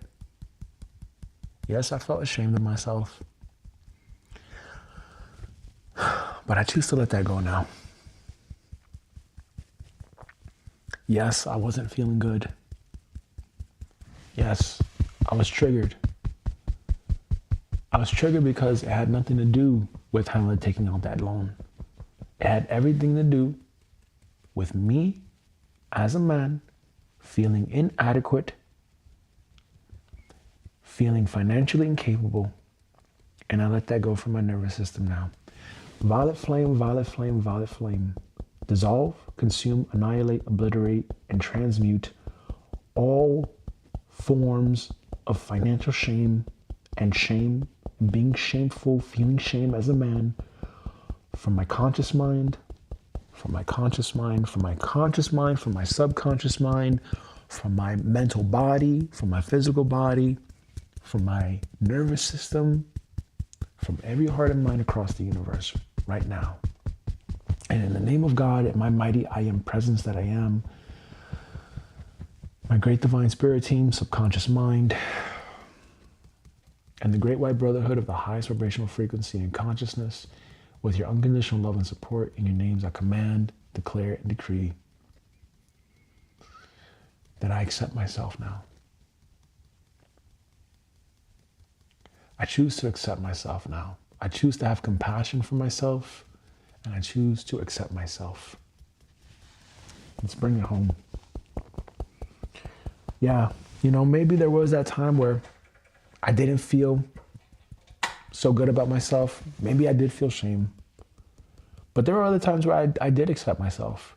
Yes, I felt ashamed of myself. But I choose to let that go now. Yes, I wasn't feeling good. Yes, I was triggered. I was triggered because it had nothing to do with Hamlet taking out that loan. It had everything to do with me as a man feeling inadequate, feeling financially incapable, and I let that go from my nervous system now. Violet flame, violet flame, violet flame. Dissolve, consume, annihilate, obliterate, and transmute all forms of financial shame and shame, being shameful, feeling shame as a man, from my conscious mind, from my conscious mind, from my conscious mind, from my subconscious mind, from my mental body, from my physical body, from my nervous system, from every heart and mind across the universe right now. And in the name of God, and my mighty I am presence that I am, my great divine spirit team, subconscious mind, and the great white brotherhood of the highest vibrational frequency and consciousness, with your unconditional love and support in your names, I command, declare, and decree that I accept myself now. I choose to accept myself now. I choose to have compassion for myself, and I choose to accept myself. Let's bring it home. Yeah, you know, maybe there was that time where I didn't feel so good about myself. Maybe I did feel shame. But there were other times where I did accept myself.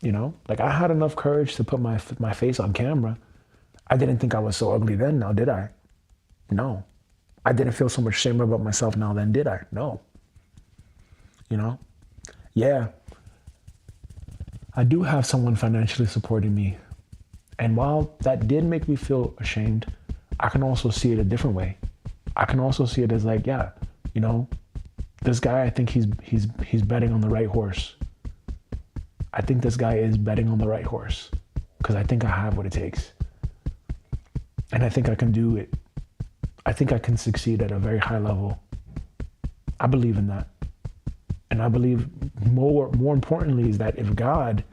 You know, like I had enough courage to put my face on camera. I didn't think I was so ugly then, now did I? No. I didn't feel so much shame about myself now then, did I? No. You know? Yeah. I do have someone financially supporting me. And while that did make me feel ashamed, I can also see it a different way. I can also see it as like, yeah, you know, this guy, I think he's betting on the right horse. I think this guy is betting on the right horse because I think I have what it takes. And I think I can do it. I think I can succeed at a very high level. I believe in that. And I believe more importantly is that if God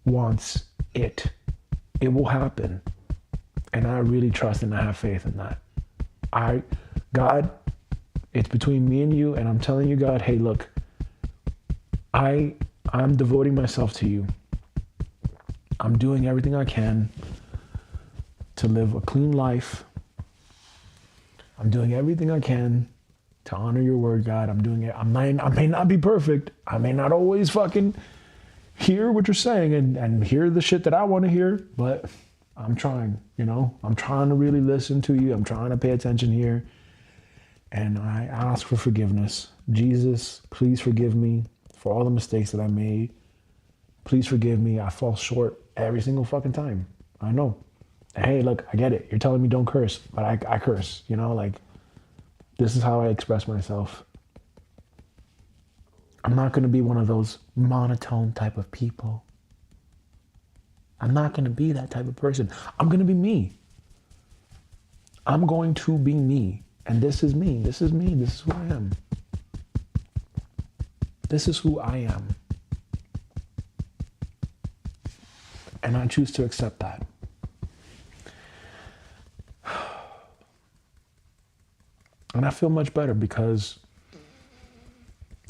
wants it, it will happen. And I really trust and I have faith in that. God, it's between me and you, and I'm telling you, God, hey, look, I'm devoting myself to you. I'm doing everything I can to live a clean life. I'm doing everything I can to honor your word, God. I'm doing it. I may not be perfect. I may not always fucking hear what you're saying and hear the shit that I want to hear, but I'm trying, you know, I'm trying to really listen to you. I'm trying to pay attention here. And I ask for forgiveness. Jesus, please forgive me for all the mistakes that I made. Please forgive me. I fall short every single fucking time. I know. And hey, look, I get it. You're telling me don't curse, but I curse, you know, like this is how I express myself. I'm not going to be one of those monotone type of people. I'm not going to be that type of person. I'm going to be me. I'm going to be me. And this is me. This is me. This is who I am. This is who I am. And I choose to accept that. And I feel much better because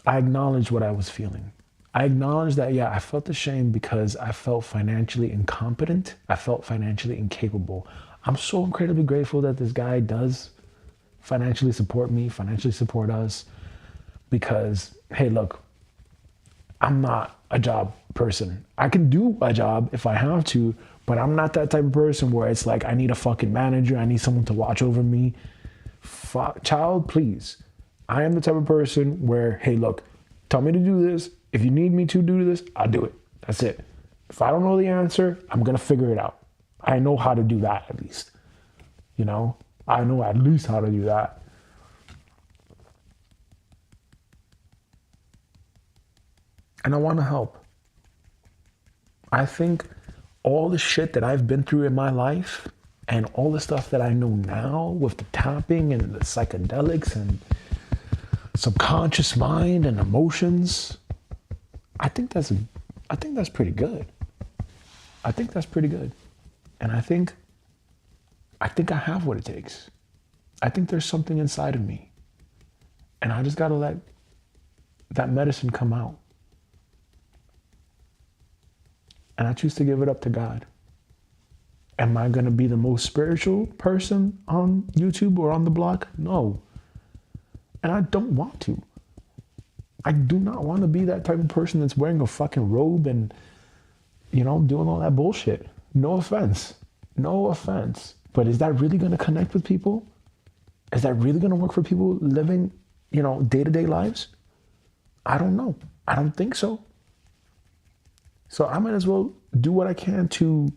I acknowledged what I was feeling. I acknowledged that, yeah, I felt ashamed because I felt financially incompetent. I felt financially incapable. I'm so incredibly grateful that this guy does financially support me, financially support us, because, hey, look, I'm not a job person. I can do a job if I have to, But I'm not that type of person where it's like, I need a fucking manager. I need someone to watch over me. Child, please. I am the type of person where, hey, look, tell me to do this. If you need me to do this, I'll do it. That's it. If I don't know the answer, I'm going to figure it out. I know how to do that at least. You know, I know at least how to do that. And I want to help. I think all the shit that I've been through in my life and all the stuff that I know now with the tapping and the psychedelics and subconscious mind and emotions, I think that's pretty good. I think that's pretty good. And I think I have what it takes. I think there's something inside of me. And I just got to let that medicine come out. And I choose to give it up to God. Am I going to be the most spiritual person on YouTube or on the block? No. And I don't want to. I do not want to be that type of person that's wearing a fucking robe and, you know, doing all that bullshit. No offense. No offense. But is that really going to connect with people? Is that really going to work for people living, you know, day-to-day lives? I don't know. I don't think so. So I might as well do what I can to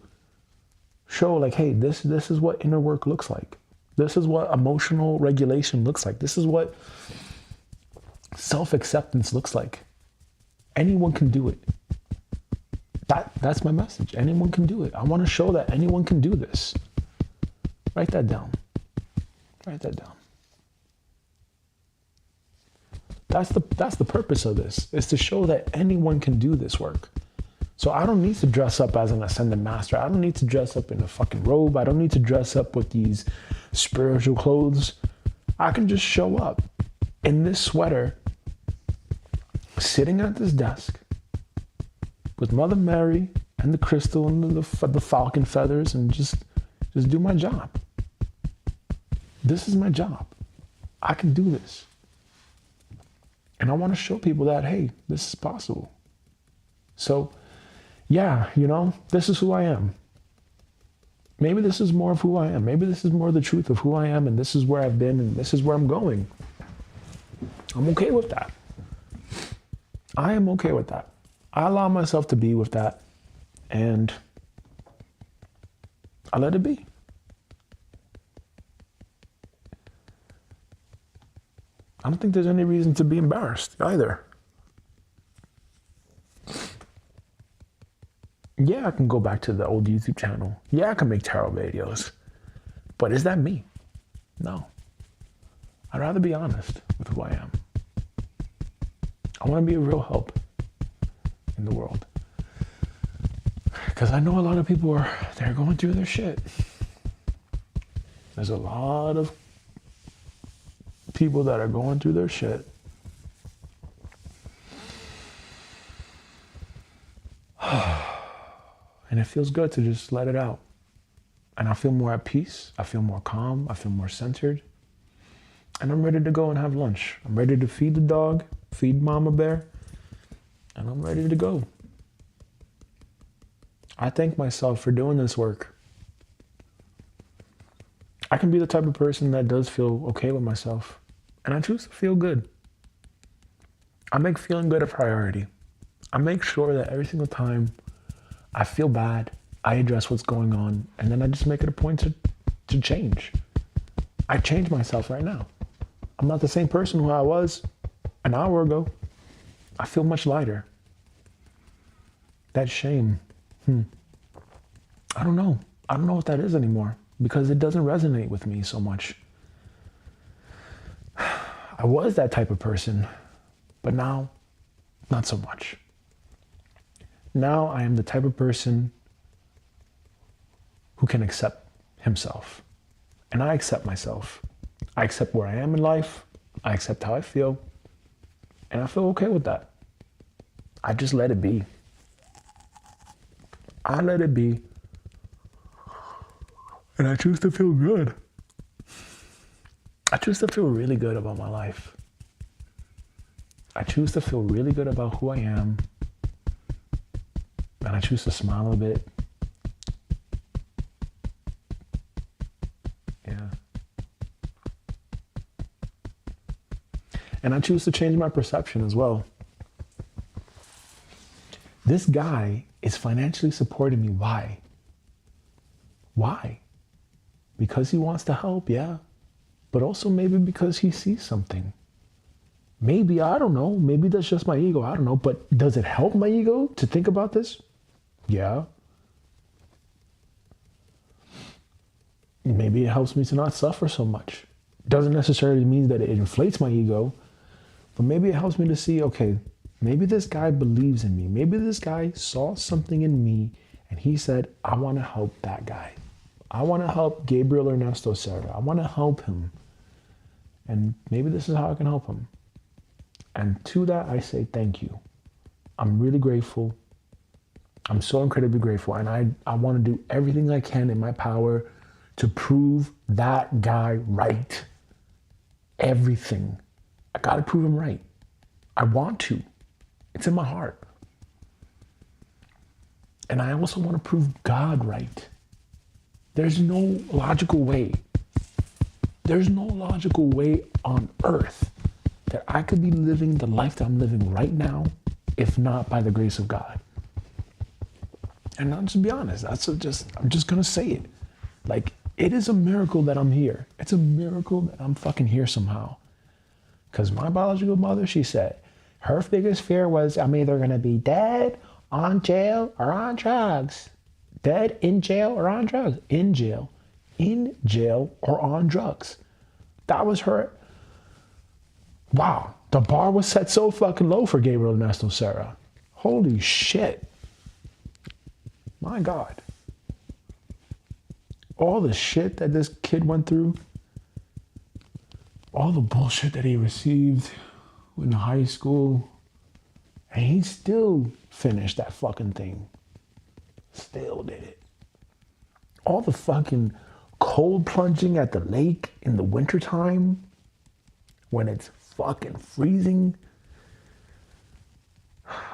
show like, hey, this is what inner work looks like. This is what emotional regulation looks like. This is what self-acceptance looks like. Anyone can do it. That's my message. Anyone can do it. I want to show that anyone can do this. Write that down. Write that down. That's the purpose of this, is to show that anyone can do this work. So I don't need to dress up as an ascended master. I don't need to dress up in a fucking robe. I don't need to dress up with these spiritual clothes. I can just show up in this sweater, sitting at this desk with Mother Mary and the crystal and the falcon feathers and just do my job. This is my job. I can do this. And I want to show people that, hey, this is possible. So, yeah, you know, this is who I am. Maybe this is more of who I am. Maybe this is more the truth of who I am, and this is where I've been, and this is where I'm going. I'm okay with that. I am okay with that. I allow myself to be with that, and I let it be. I don't think there's any reason to be embarrassed either. Yeah, I can go back to the old YouTube channel. Yeah, I can make tarot videos. But is that me? No. I'd rather be honest with who I am. I want to be a real help in the world. Because I know a lot of people they're going through their shit. There's a lot of people that are going through their shit. And it feels good to just let it out. And I feel more at peace. I feel more calm. I feel more centered. And I'm ready to go and have lunch. I'm ready to feed the dog, feed Mama Bear, and I'm ready to go. I thank myself for doing this work. I can be the type of person that does feel okay with myself. And I choose to feel good. I make feeling good a priority. I make sure that every single time I feel bad, I address what's going on, and then I just make it a point to change. I change myself right now. I'm not the same person who I was an hour ago. I feel much lighter. That shame, I don't know. I don't know what that is anymore because it doesn't resonate with me so much. I was that type of person, but now, not so much. Now I am the type of person who can accept himself. And I accept myself. I accept where I am in life. I accept how I feel. And I feel okay with that. I just let it be. I let it be. And I choose to feel good. I choose to feel really good about my life. I choose to feel really good about who I am. And I choose to smile a bit. And I choose to change my perception as well. This guy is financially supporting me. Why? Why? Because he wants to help, yeah. But also maybe because he sees something. Maybe, I don't know. Maybe that's just my ego. I don't know. But does it help my ego to think about this? Yeah. Maybe it helps me to not suffer so much. Doesn't necessarily mean that it inflates my ego, but maybe it helps me to see, okay, maybe this guy believes in me. Maybe this guy saw something in me and he said, I want to help that guy. I want to help Gabriel Ernesto Serra. I want to help him. And maybe this is how I can help him. And to that, I say thank you. I'm really grateful. I'm so incredibly grateful. And I want to do everything I can in my power to prove that guy right. Everything. I got to prove him right. I want to. It's in my heart. And I also want to prove God right. There's no logical way. There's no logical way on earth that I could be living the life that I'm living right now, if not by the grace of God. And I'll just be honest, I'm just gonna say it. Like, it is a miracle that I'm here. It's a miracle that I'm fucking here somehow. Because my biological mother, she said, her biggest fear was, I'm either gonna be dead, on jail, or on drugs. Dead, in jail, or on drugs. In jail, or on drugs. That was her. Wow, the bar was set so fucking low for Gabriel Ernesto Serra. Holy shit. My God. All the shit that this kid went through, all the bullshit that he received in high school, and he still finished that fucking thing. Still did it. All the fucking cold plunging at the lake in the wintertime when it's fucking freezing.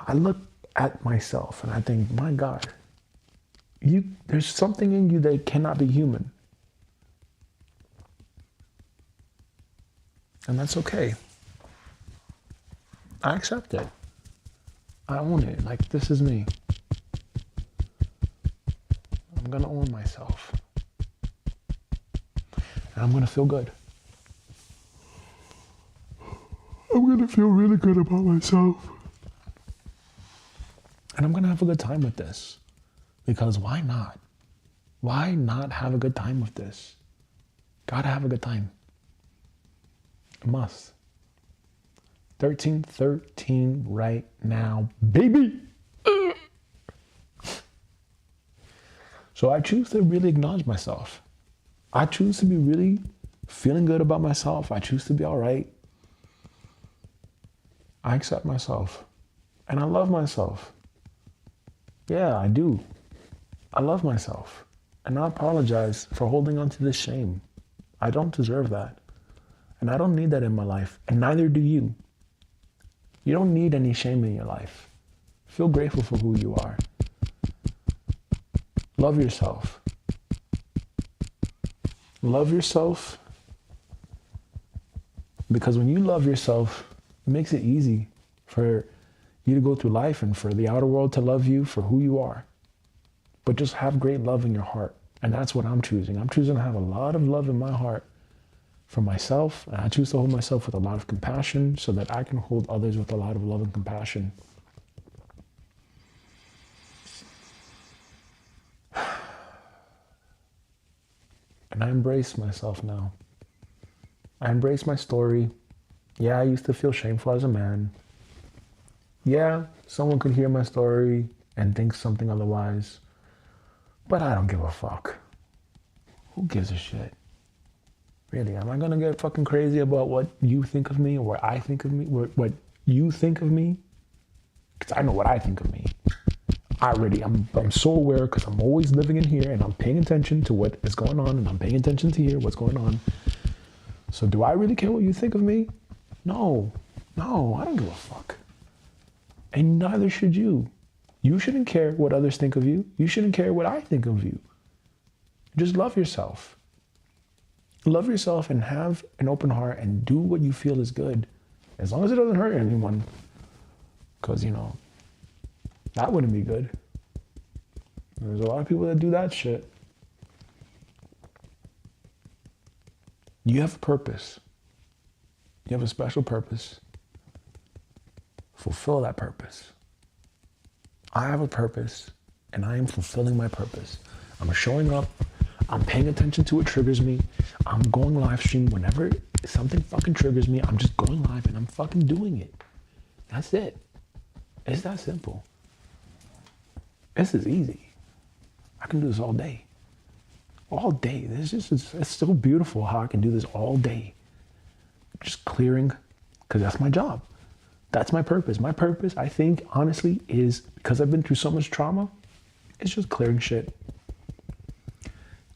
I look at myself and I think, my God, there's something in you that cannot be human. And that's okay. I accept it. I own it. Like, this is me. I'm gonna own myself. And I'm gonna feel good. I'm gonna feel really good about myself. And I'm gonna have a good time with this. Because why not? Why not have a good time with this? Gotta have a good time. I must. 1313 right now, baby. So I choose to really acknowledge myself. I choose to be really feeling good about myself. I choose to be all right. I accept myself. And I love myself. Yeah, I do. I love myself. And I apologize for holding on to this shame. I don't deserve that. And I don't need that in my life. And neither do you. You don't need any shame in your life. Feel grateful for who you are. Love yourself. Love yourself. Because when you love yourself, it makes it easy for you to go through life and for the outer world to love you for who you are. But just have great love in your heart. And that's what I'm choosing. I'm choosing to have a lot of love in my heart for myself. And I choose to hold myself with a lot of compassion so that I can hold others with a lot of love and compassion. And I embrace myself now. I embrace my story. Yeah, I used to feel shameful as a man. Yeah, someone could hear my story and think something otherwise. But I don't give a fuck. Who gives a shit? Really, am I gonna get fucking crazy about what you think of me or what I think of me, what you think of me? Because I know what I think of me. I'm so aware because I'm always living in here and I'm paying attention to what is going on and I'm paying attention to hear what's going on. So do I really care what you think of me? No, I don't give a fuck. And neither should you. You shouldn't care what others think of you. You shouldn't care what I think of you. Just love yourself. Love yourself and have an open heart and do what you feel is good. As long as it doesn't hurt anyone. Because, you know, that wouldn't be good. There's a lot of people that do that shit. You have a purpose. You have a special purpose. Fulfill that purpose. I have a purpose, and I am fulfilling my purpose. I'm showing up. I'm paying attention to what triggers me. I'm going live stream whenever something fucking triggers me. I'm just going live and I'm fucking doing it. That's it. It's that simple. This is easy. I can do this all day. All day. It's so beautiful how I can do this all day. Just clearing, because that's my job. That's my purpose. My purpose, I think, honestly, is because I've been through so much trauma, it's just clearing shit.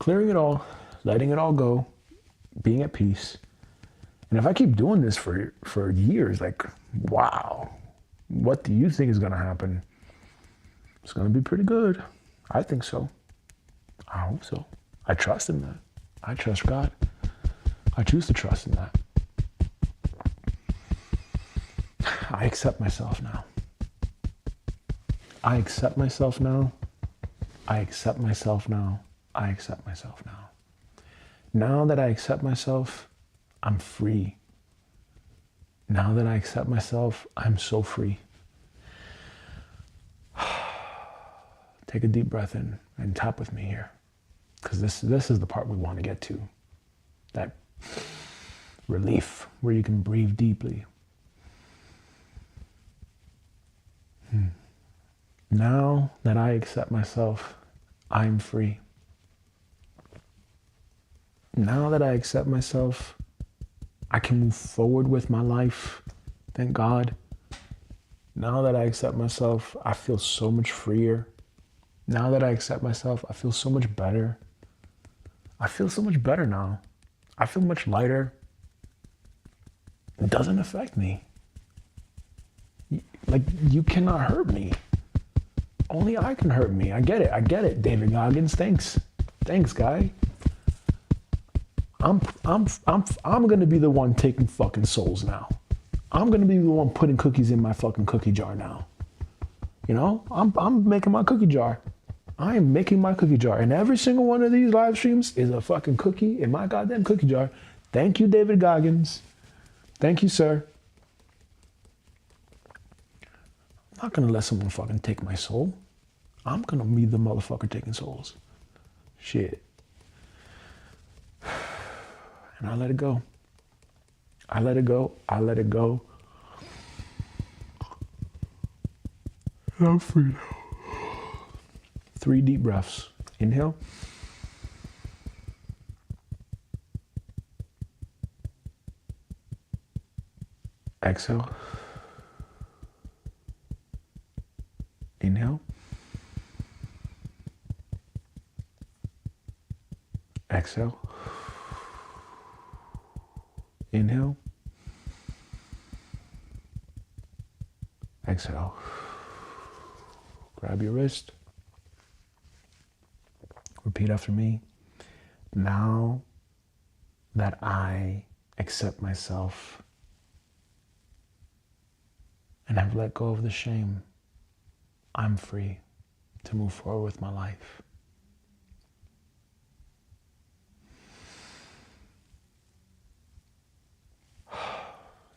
Clearing it all, letting it all go, being at peace. And if I keep doing this for years, like, wow, what do you think is going to happen? It's going to be pretty good. I think so. I hope so. I trust in that. I trust God. I choose to trust in that. I accept myself now. I accept myself now. I accept myself now. I accept myself now. Now that I accept myself, I'm free. Now that I accept myself, I'm so free. Take a deep breath in and tap with me here. Because this is the part we want to get to. That relief where you can breathe deeply. Now that I accept myself, I'm free. Now that I accept myself, I can move forward with my life. Thank God. Now that I accept myself, I feel so much freer. Now that I accept myself, I feel so much better. I feel so much better now. I feel much lighter. It doesn't affect me. Like, you cannot hurt me. Only I can hurt me. I get it, David Goggins. Thanks, guy. I'm gonna be the one taking fucking souls now. I'm gonna be the one putting cookies in my fucking cookie jar now. You know, I'm making my cookie jar. I am making my cookie jar, and every single one of these live streams is a fucking cookie in my goddamn cookie jar. Thank you, David Goggins. Thank you, sir. I'm not gonna let someone fucking take my soul. I'm gonna be the motherfucker taking souls. Shit. And I let it go. I let it go. I let it go. And I'm free now. 3 deep breaths. Inhale. Exhale. Inhale. Exhale. Inhale. Exhale. Grab your wrist. Repeat after me. Now that I accept myself and have let go of the shame, I'm free to move forward with my life.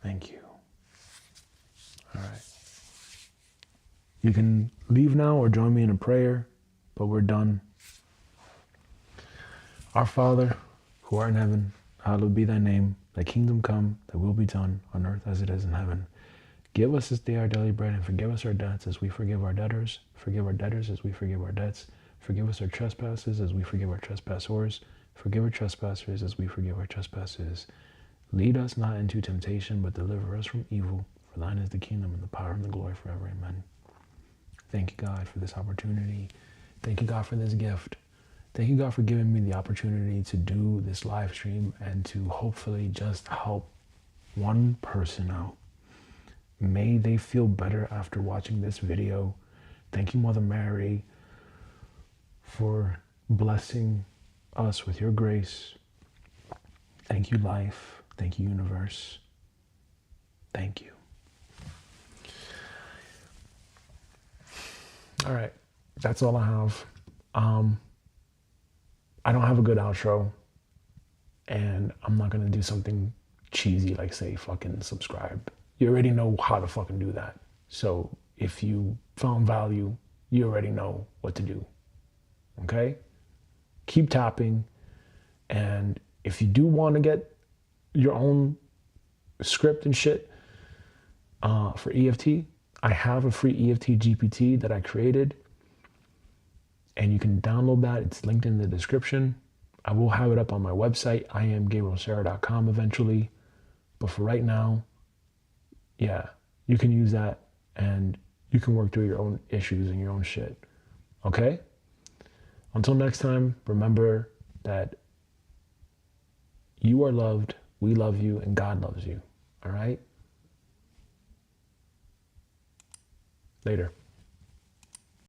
Thank you. All right. You can leave now or join me in a prayer, but we're done. Our Father, who art in heaven, hallowed be thy name. Thy kingdom come, thy will be done on earth as it is in heaven. Give us this day our daily bread, and forgive us our debts as we forgive our debtors. Forgive our debtors as we forgive our debts. Forgive us our trespasses as we forgive our trespassors. Forgive our trespassers as we forgive our trespassers. Lead us not into temptation, but deliver us from evil. For thine is the kingdom and the power and the glory forever. Amen. Thank you, God, for this opportunity. Thank you, God, for this gift. Thank you, God, for giving me the opportunity to do this live stream and to hopefully just help one person out. May they feel better after watching this video. Thank you, Mother Mary, for blessing us with your grace. Thank you, life. Thank you, universe. Thank you. All right. That's all I have. I don't have a good outro, and I'm not going to do something cheesy like say fucking subscribe. You already know how to fucking do that. So if you found value, you already know what to do. Okay? Keep tapping. And if you do want to get your own script and shit for EFT, I have a free EFT GPT that I created. And you can download that. It's linked in the description. I will have it up on my website, IamGabrielSerra.com eventually. But for right now, yeah, you can use that and you can work through your own issues and your own shit. Okay? Until next time, remember that you are loved, we love you, and God loves you. All right? Later.